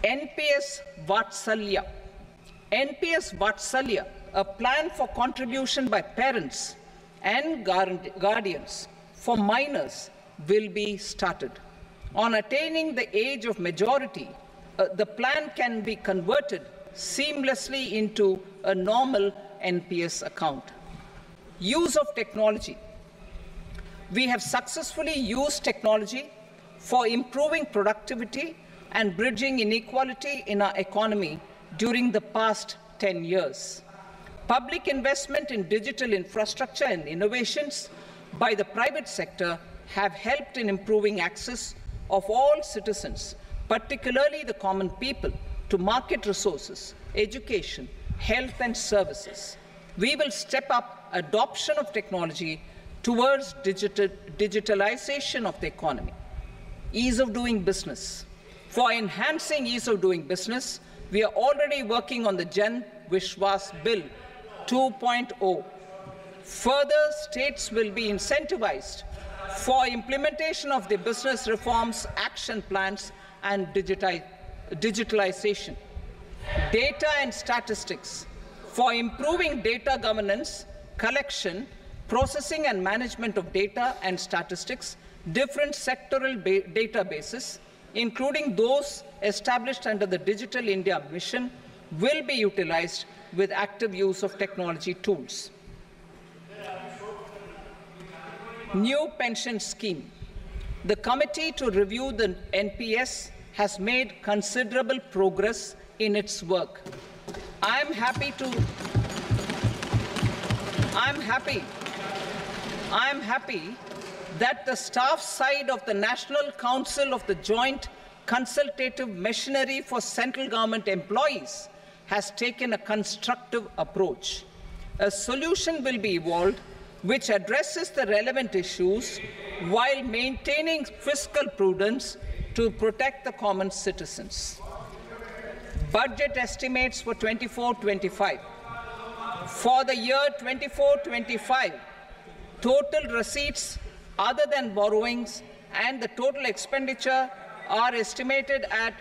NPS Vatsalya. NPS Vatsalya, a plan for contribution by parents and guardians for minors, will be started. On attaining the age of majority, the plan can be converted seamlessly into a normal NPS account. Use of technology. We have successfully used technology for improving productivity and bridging inequality in our economy during the past 10 years. Public investment in digital infrastructure and innovations by the private sector have helped in improving access of all citizens, particularly the common people, to market resources, education, health and services. We will step up adoption of technology towards digitalization of the economy. Ease of doing business. For enhancing ease of doing business, we are already working on the Jan Vishwas Bill 2.0. Further, states will be incentivized for implementation of the business reforms, action plans, and digitalization. Data and statistics. For improving data governance, collection, processing and management of data and statistics, different sectoral databases, including those established under the Digital India Mission, will be utilized with active use of technology tools. New pension scheme. The committee to review the NPS has made considerable progress in its work. I am happy that the staff side of the National Council of the Joint Consultative Machinery for Central Government Employees has taken a constructive approach. A solution will be evolved which addresses the relevant issues while maintaining fiscal prudence to protect the common citizens. Budget estimates for 24-25. For the year 24-25, total receipts other than borrowings and the total expenditure are estimated at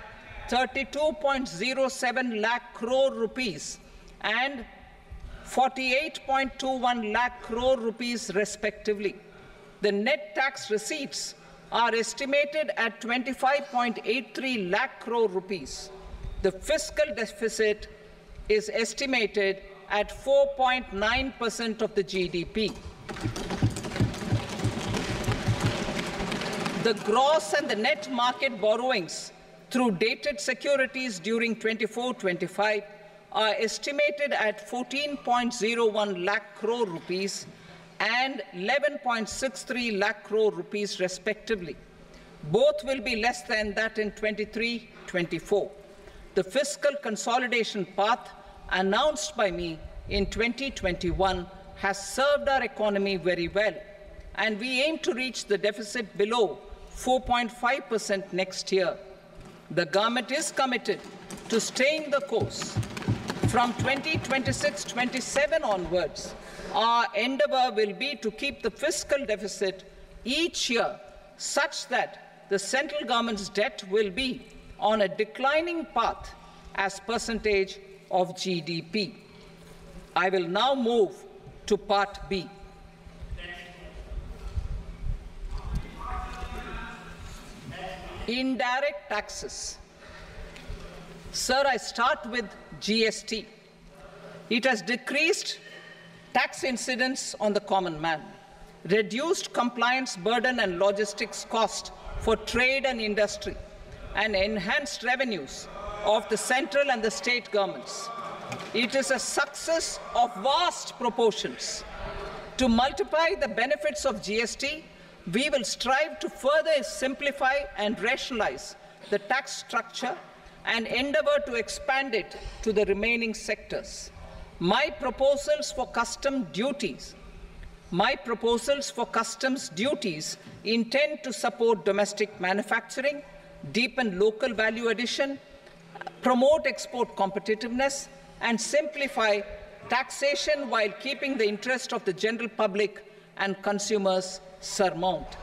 32.07 lakh crore rupees and 48.21 lakh crore rupees respectively. The net tax receipts are estimated at 25.83 lakh crore rupees. The fiscal deficit is estimated at 4.9% of the GDP. The gross and the net market borrowings through dated securities during 24-25 are estimated at 14.01 lakh crore rupees and 11.63 lakh crore rupees respectively. Both will be less than that in 23-24. The fiscal consolidation path announced by me in 2021 has served our economy very well, and we aim to reach the deficit below 4.5% next year. The government is committed to staying the course. From 2026-27 onwards, our endeavour will be to keep the fiscal deficit each year such that the central government's debt will be on a declining path as percentage of GDP. I will now move to Part B. Indirect taxes. Sir, I start with GST. It has decreased tax incidence on the common man, reduced compliance burden and logistics cost for trade and industry, and enhanced revenues of the central and the state governments. It is a success of vast proportions. To multiply the benefits of GST, we will strive to further simplify and rationalize the tax structure and endeavour to expand it to the remaining sectors. My proposals for customs duties intend to support domestic manufacturing, deepen local value addition, promote export competitiveness, and simplify taxation while keeping the interest of the general public and consumers surmount.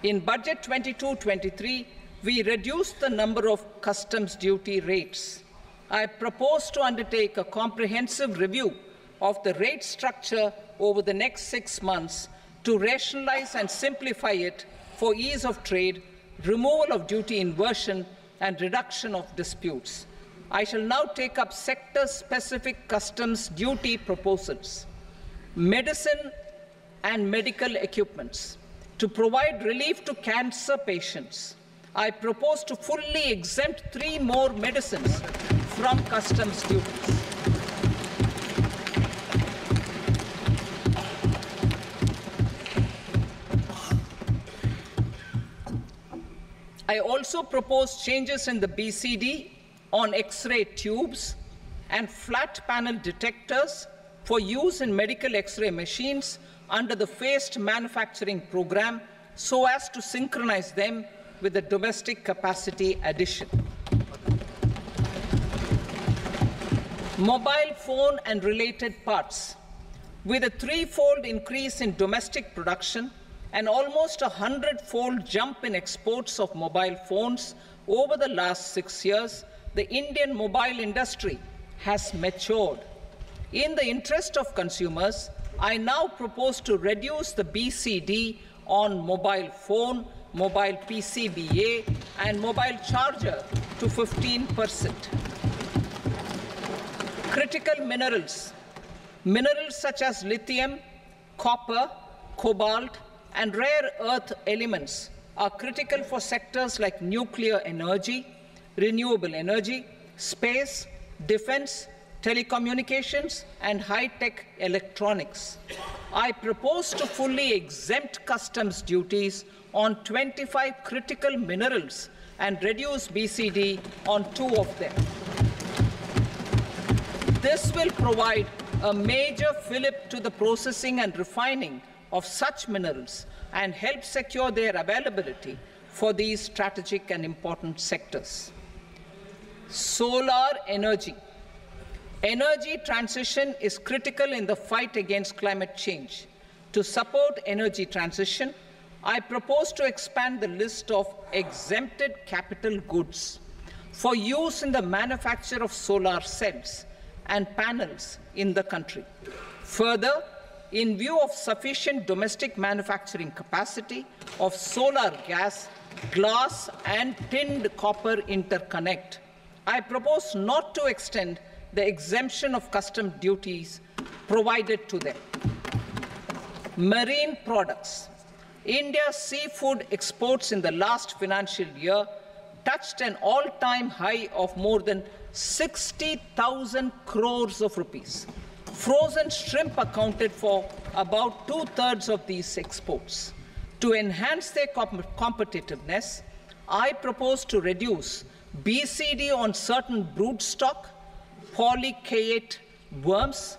In Budget 22-23, we reduced the number of customs duty rates. I propose to undertake a comprehensive review of the rate structure over the next 6 months to rationalize and simplify it for ease of trade, removal of duty inversion, and reduction of disputes. I shall now take up sector-specific customs duty proposals. Medicine and medical equipments. To provide relief to cancer patients, I propose to fully exempt 3 more medicines from customs duties. I also propose changes in the BCD on X-ray tubes and flat panel detectors for use in medical X-ray machines under the phased manufacturing program so as to synchronize them with the domestic capacity addition. Mobile phone and related parts. With a 3-fold increase in domestic production and almost a 100-fold jump in exports of mobile phones over the last 6 years, the Indian mobile industry has matured. In the interest of consumers, I now propose to reduce the BCD on mobile phone, mobile PCBA, and mobile charger to 15%. Critical minerals. Minerals such as lithium, copper, cobalt, and rare earth elements are critical for sectors like nuclear energy, renewable energy, space, defense, telecommunications, and high-tech electronics. I propose to fully exempt customs duties on 25 critical minerals and reduce BCD on 2 of them. This will provide a major fillip to the processing and refining of such minerals and help secure their availability for these strategic and important sectors. Solar energy. Energy transition is critical in the fight against climate change. To support energy transition, I propose to expand the list of exempted capital goods for use in the manufacture of solar cells and panels in the country. Further, in view of sufficient domestic manufacturing capacity of solar gas, glass, and tinned copper interconnect, I propose not to extend the exemption of custom duties provided to them. Marine products. India's seafood exports in the last financial year touched an all-time high of more than 60,000 crores of rupees. Frozen shrimp accounted for about 2/3 of these exports. To enhance their competitiveness, I propose to reduce BCD on certain broodstock, polychaete worms,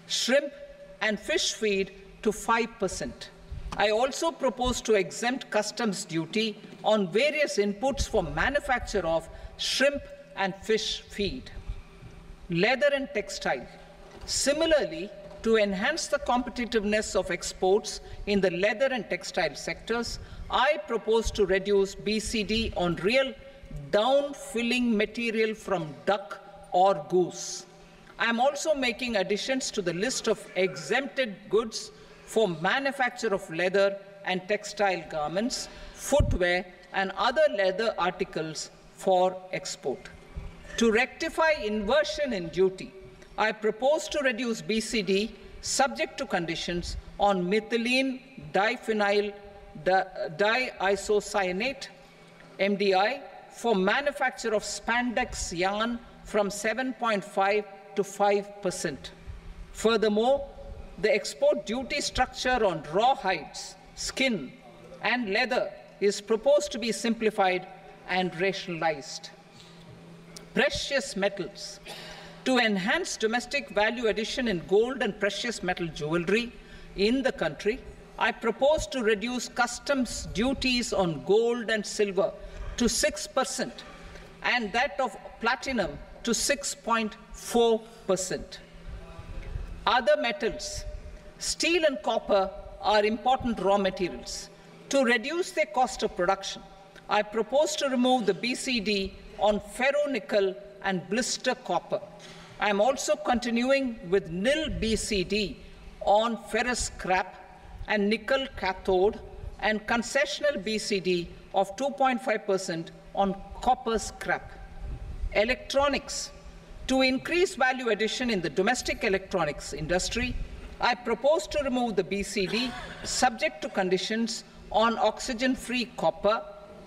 shrimp, and fish feed to 5%. I also propose to exempt customs duty on various inputs for manufacture of shrimp and fish feed. Leather and textile. Similarly, to enhance the competitiveness of exports in the leather and textile sectors, I propose to reduce BCD on real down-filling material from duck or goose. I am also making additions to the list of exempted goods for manufacture of leather and textile garments, footwear, and other leather articles for export. To rectify inversion in duty, I propose to reduce BCD subject to conditions on methylene diphenyl diisocyanate, MDI, for manufacture of spandex yarn from 7.5 to 5%. Furthermore, the export duty structure on raw hides, skin, and leather is proposed to be simplified and rationalized. Precious metals. To enhance domestic value addition in gold and precious metal jewelry in the country, I propose to reduce customs duties on gold and silver to 6% and that of platinum to 6.4%. Other metals. Steel and copper are important raw materials. To reduce their cost of production, I propose to remove the BCD on ferronickel and blister copper. I am also continuing with nil BCD on ferrous scrap and nickel cathode and concessional BCD of 2.5% on copper scrap. Electronics. To increase value addition in the domestic electronics industry, I propose to remove the BCD subject to conditions on oxygen-free copper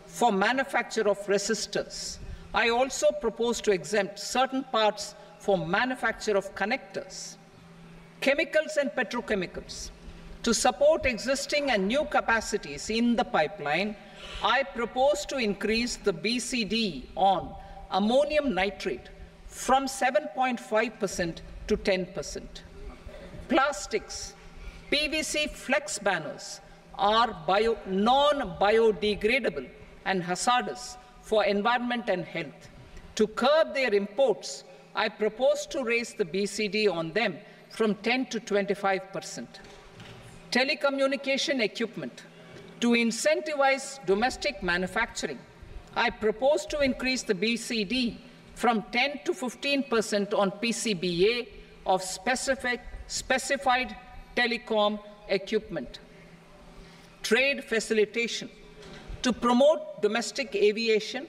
for manufacture of resistors. I also propose to exempt certain parts for manufacture of connectors. Chemicals and petrochemicals. To support existing and new capacities in the pipeline, I propose to increase the BCD on ammonium nitrate from 7.5% to 10%. Plastics. PVC flex banners are non-biodegradable and hazardous for environment and health. To curb their imports, I propose to raise the BCD on them from 10 to 25%. Telecommunication equipment. To incentivize domestic manufacturing, I propose to increase the BCD from 10 to 15% on PCBA of specified telecom equipment. Trade facilitation. To promote domestic aviation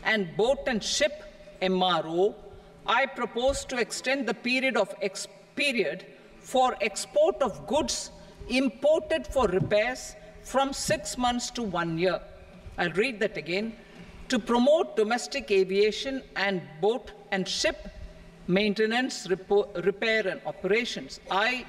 and boat and ship MRO, I propose to extend the period for export of goods imported for repairs from 6 months to 1 year. I'll read that again. To promote domestic aviation and boat and ship maintenance, repair and operations, I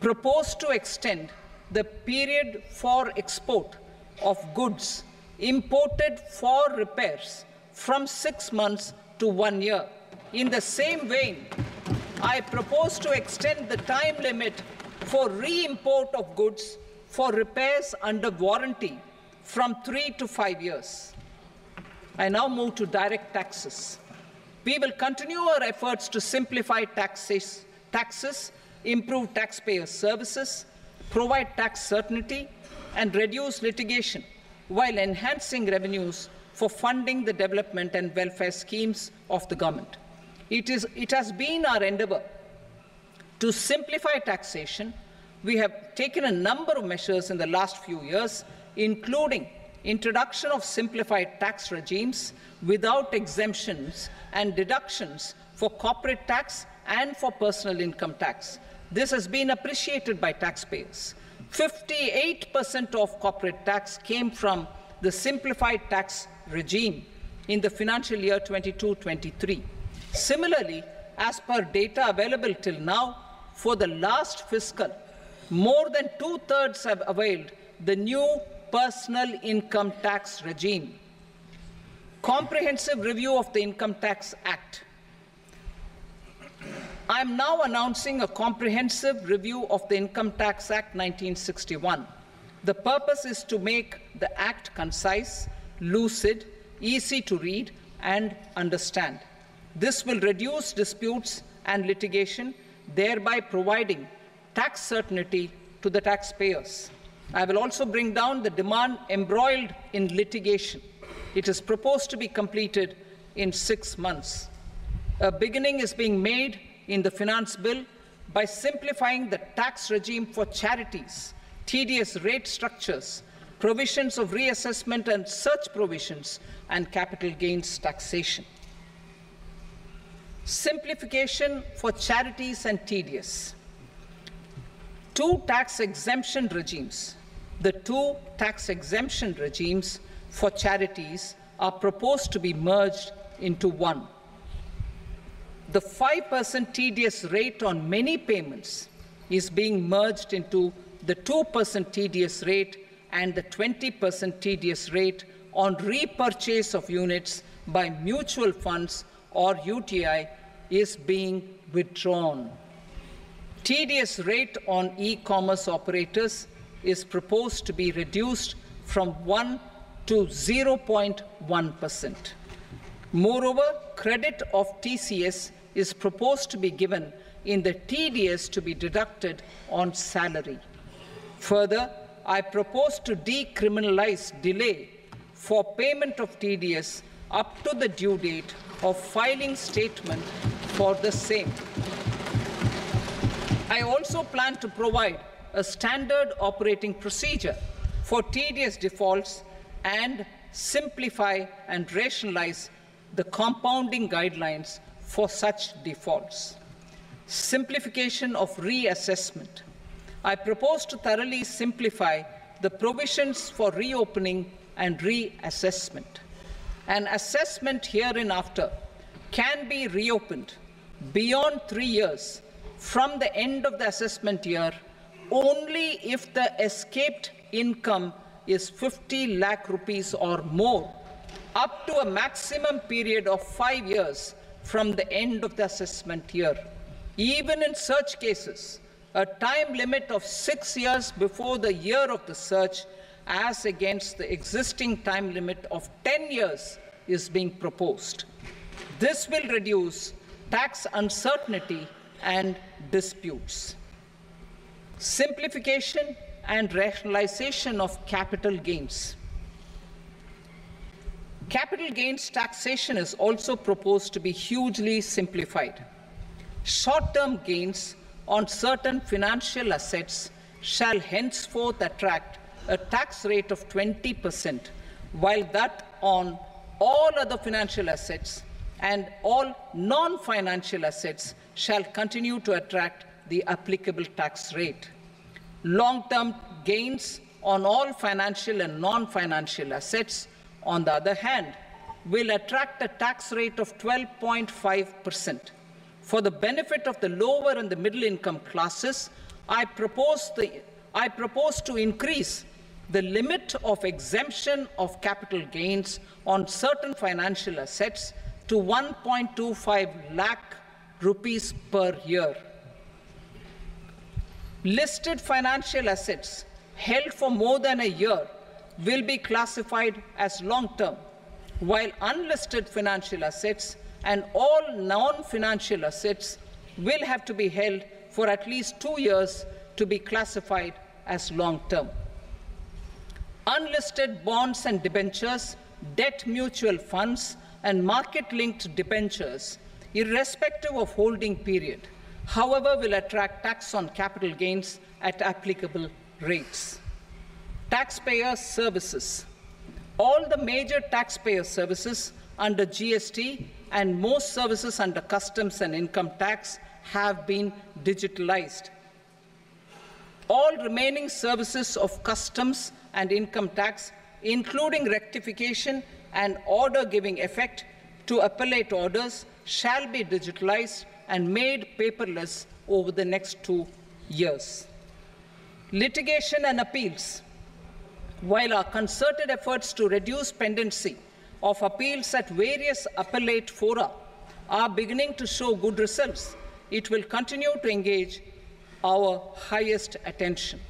propose to extend the period for export of goods imported for repairs from 6 months to 1 year. In the same vein, I propose to extend the time limit for re-import of goods for repairs under warranty from 3 to 5 years. I now move to direct taxes. We will continue our efforts to simplify taxes, improve taxpayer services, provide tax certainty, and reduce litigation while enhancing revenues for funding the development and welfare schemes of the government. It has been our endeavour to simplify taxation. We have taken a number of measures in the last few years, including introduction of simplified tax regimes without exemptions and deductions for corporate tax and for personal income tax. This has been appreciated by taxpayers. 58% of corporate tax came from the simplified tax regime in the financial year 22-23. Similarly, as per data available till now, for the last fiscal, more than 2/3 have availed the new personal income tax regime. Comprehensive review of the Income Tax Act. I am now announcing a comprehensive review of the Income Tax Act 1961. The purpose is to make the Act concise, lucid, easy to read and understand. This will reduce disputes and litigation, thereby providing tax certainty to the taxpayers. I will also bring down the demand embroiled in litigation. It is proposed to be completed in 6 months. A beginning is being made in the Finance Bill by simplifying the tax regime for charities, tedious rate structures, provisions of reassessment and such provisions, and capital gains taxation. Simplification for charities and tedious. Two tax exemption regimes. The two tax exemption regimes for charities are proposed to be merged into one. The 5% tedious rate on many payments is being merged into the 2% tedious rate, and the 20% tedious rate on repurchase of units by mutual funds or UTI is being withdrawn. Tedious rate on e-commerce operators is proposed to be reduced from 1 to 0.1%. Moreover, credit of TCS is proposed to be given in the TDS to be deducted on salary. Further, I propose to decriminalize delay for payment of TDS up to the due date of filing statement for the same. I also plan to provide a standard operating procedure for TDS defaults and simplify and rationalize the compounding guidelines for such defaults. Simplification of reassessment. I propose to thoroughly simplify the provisions for reopening and reassessment. An assessment hereinafter can be reopened beyond 3 years from the end of the assessment year only if the escaped income is 50 lakh rupees or more, up to a maximum period of 5 years from the end of the assessment year. Even in such cases, a time limit of 6 years before the year of the search, as against the existing time limit of 10 years, is being proposed. This will reduce tax uncertainty and disputes. Simplification and rationalization of capital gains. Capital gains taxation is also proposed to be hugely simplified. Short-term gains on certain financial assets shall henceforth attract a tax rate of 20%, while that on all other financial assets and all non-financial assets shall continue to attract the applicable tax rate. Long-term gains on all financial and non-financial assets, on the other hand, will attract a tax rate of 12.5%. For the benefit of the lower and the middle income classes, I propose to increase the limit of exemption of capital gains on certain financial assets to 1.25 lakh rupees per year. Listed financial assets held for more than a year will be classified as long-term, while unlisted financial assets and all non-financial assets will have to be held for at least 2 years to be classified as long-term. Unlisted bonds and debentures, debt mutual funds, and market-linked debentures, irrespective of holding period, however, will attract tax on capital gains at applicable rates. Taxpayer services. All the major taxpayer services under GST and most services under customs and income tax have been digitalized. All remaining services of customs and income tax, including rectification and order giving effect to appellate orders, shall be digitalized and made paperless over the next 2 years. Litigation and appeals. While our concerted efforts to reduce pendency of appeals at various appellate fora are beginning to show good results, it will continue to engage our highest attention.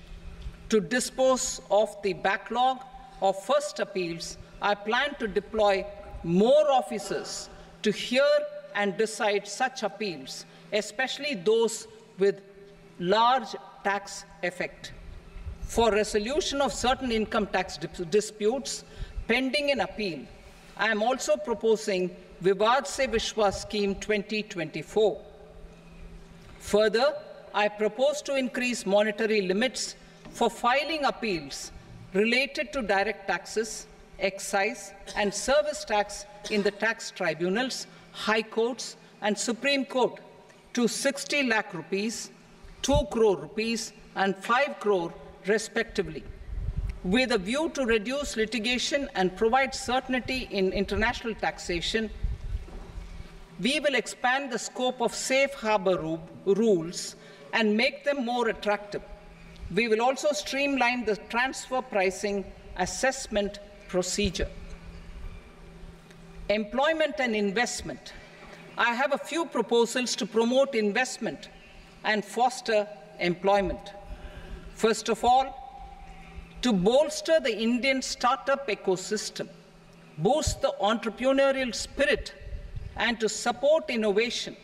To dispose of the backlog of first appeals, I plan to deploy more officers to hear and decide such appeals, especially those with large tax effect. For resolution of certain income tax disputes pending in appeal, I am also proposing Vivad Se Vishwas Scheme 2024. Further, I propose to increase monetary limits for filing appeals related to direct taxes, excise, and service tax in the tax tribunals, high courts, and Supreme Court to 60 lakh rupees, 2 crore rupees, and 5 crore respectively. With a view to reduce litigation and provide certainty in international taxation, we will expand the scope of safe harbor rules and make them more attractive. We will also streamline the transfer pricing assessment procedure. Employment and investment. I have a few proposals to promote investment and foster employment. First of all, to bolster the Indian startup ecosystem, boost the entrepreneurial spirit, and to support innovation,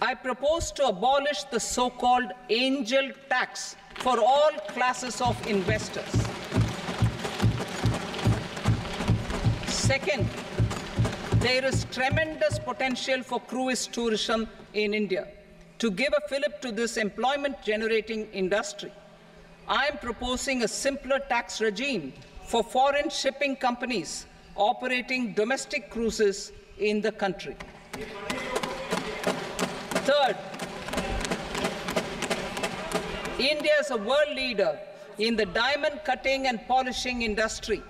I propose to abolish the so-called angel tax for all classes of investors. Second, there is tremendous potential for cruise tourism in India. To give a fillip to this employment-generating industry, I am proposing a simpler tax regime for foreign shipping companies operating domestic cruises in the country. Third, India is a world leader in the diamond cutting and polishing industry,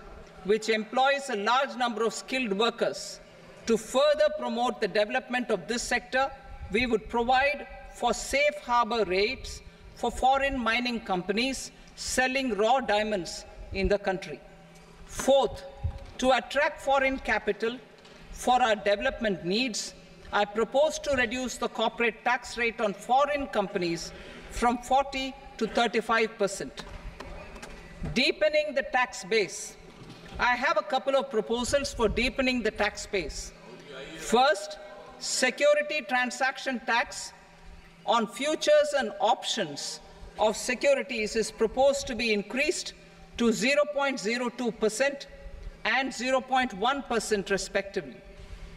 which employs a large number of skilled workers. To further promote the development of this sector, we would provide for safe harbor rates for foreign mining companies selling raw diamonds in the country. Fourth, to attract foreign capital for our development needs, I propose to reduce the corporate tax rate on foreign companies from 40 to 35%. Deepening the tax base. I have a couple of proposals for deepening the tax base. First, security transaction tax on futures and options of securities is proposed to be increased to 0.02% and 0.1% respectively.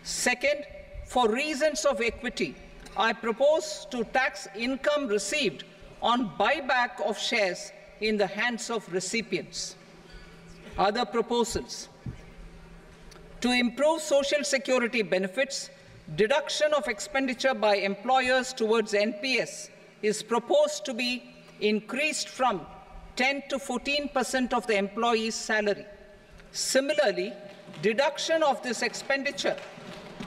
Second, for reasons of equity, I propose to tax income received on buyback of shares in the hands of recipients. Other proposals. To improve social security benefits, deduction of expenditure by employers towards NPS is proposed to be increased from 10 to 14% of the employee's salary. Similarly, deduction of this expenditure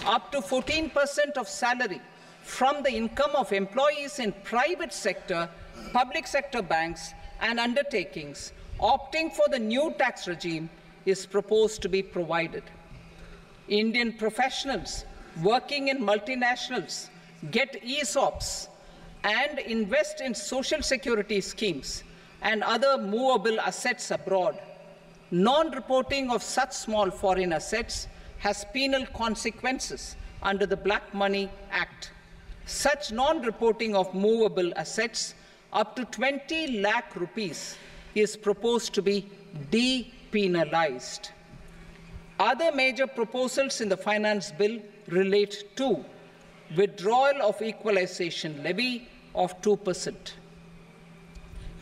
up to 14% of salary from the income of employees in private sector, public sector banks and undertakings opting for the new tax regime is proposed to be provided. Indian professionals working in multinationals get ESOPs and invest in social security schemes and other movable assets abroad. Non-reporting of such small foreign assets has penal consequences under the Black Money Act. Such non-reporting of movable assets up to 20 lakh rupees is proposed to be depenalized. Other major proposals in the finance bill relate to withdrawal of equalization levy of 2%,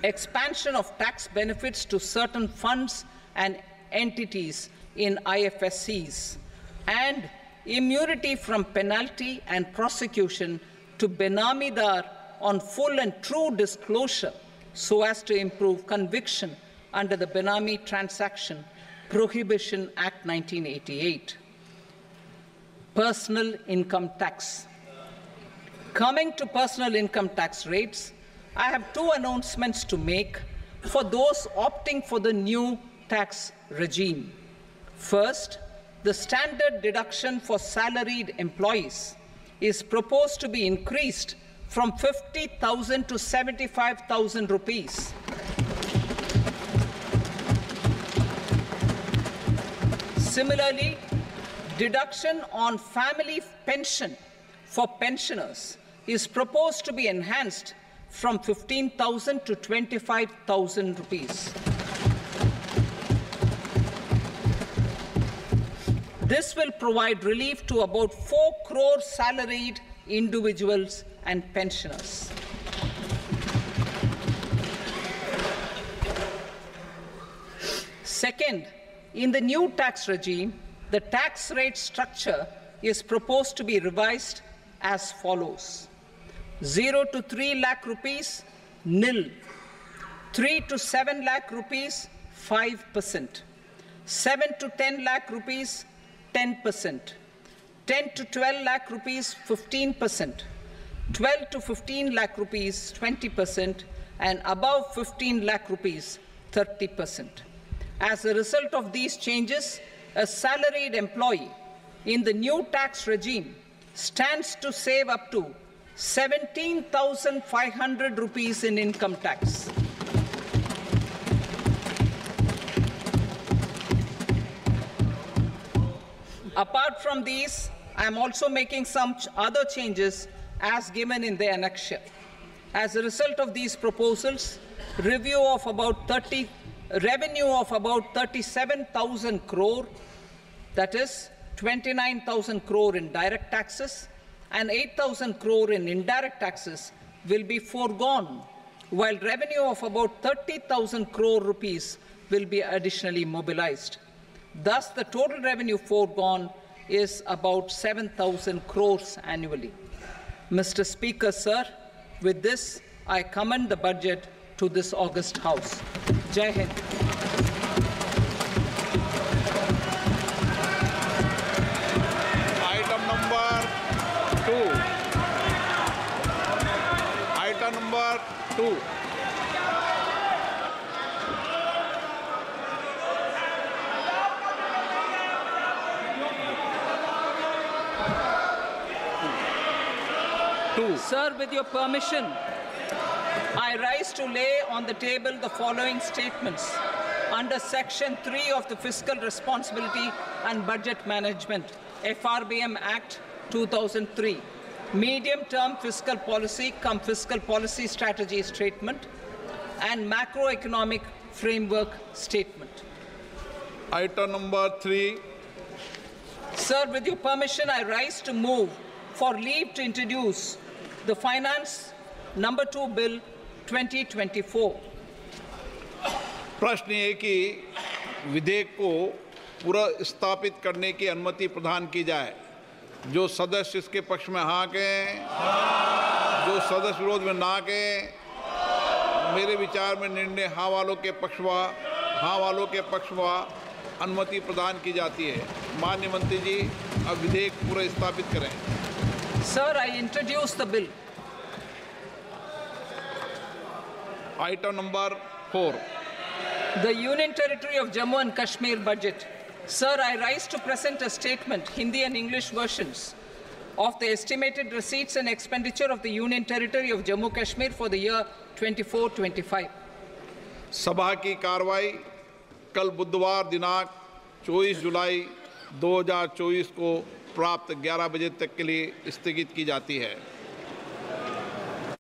expansion of tax benefits to certain funds and entities in IFSCs, and immunity from penalty and prosecution to Benamidar on full and true disclosure so as to improve conviction under the Benami Transaction Prohibition Act 1988. Personal income tax. Coming to personal income tax rates, I have two announcements to make for those opting for the new tax regime. First, the standard deduction for salaried employees is proposed to be increased from 50,000 to 75,000 rupees. Similarly, deduction on family pension for pensioners is proposed to be enhanced from 15,000 to 25,000 rupees. This will provide relief to about 4 crore salaried individuals and pensioners. Second, in the new tax regime, the tax rate structure is proposed to be revised as follows: 0 to 3 lakh rupees, nil; 3 to 7 lakh rupees, 5%; 7 to 10 lakh rupees, 10%; 10 to 12 lakh rupees, 15%; 12 to 15 lakh rupees, 20%; and above 15 lakh rupees, 30%. As a result of these changes, a salaried employee in the new tax regime stands to save up to 17,500 rupees in income tax. Apart from these, I am also making some other changes as given in the annexure. As a result of these proposals, revenue of about 37,000 crore, that is 29,000 crore in direct taxes and 8,000 crore in indirect taxes, will be foregone, while revenue of about 30,000 crore rupees will be additionally mobilized. Thus, the total revenue foregone is about 7,000 crores annually. Mr. Speaker, sir, with this, I commend the budget to this august House. Jai Hind. Item number 2. Item number 2. Sir, with your permission, I rise to lay on the table the following statements under Section 3 of the Fiscal Responsibility and Budget Management, FRBM Act 2003, Medium-Term Fiscal Policy cum Fiscal Policy Strategy Statement, and Macroeconomic Framework Statement. Item number 3. Sir, with your permission, I rise to move for leave to introduce the Finance Number 2 Bill 2024. प्रश्न ये कि विधेयक को पुनर्स्थापित करने की अनुमति प्रदान की जाए। जो सदस्य इसके पक्ष में हाँ कहें, जो सदस्य विरोध में ना कहें। मेरे विचार में निर्णय हाँ वालों के पक्ष में अनुमति प्रदान की जाती है। माननीय मंत्री जी, अब विधेयक पुनर्स्थापित करें। Sir, I introduce the bill. Item number 4, The Union Territory of Jammu and Kashmir budget. Sir, I rise to present a statement, Hindi and English versions, of the estimated receipts and expenditure of the Union Territory of Jammu and Kashmir for the year 24-25. सभा की कार्रवाई कल बुधवार दिनांक 24 जुलाई 2024 को प्राप्त 11 बजे तक के लिए स्थगित की जाती है।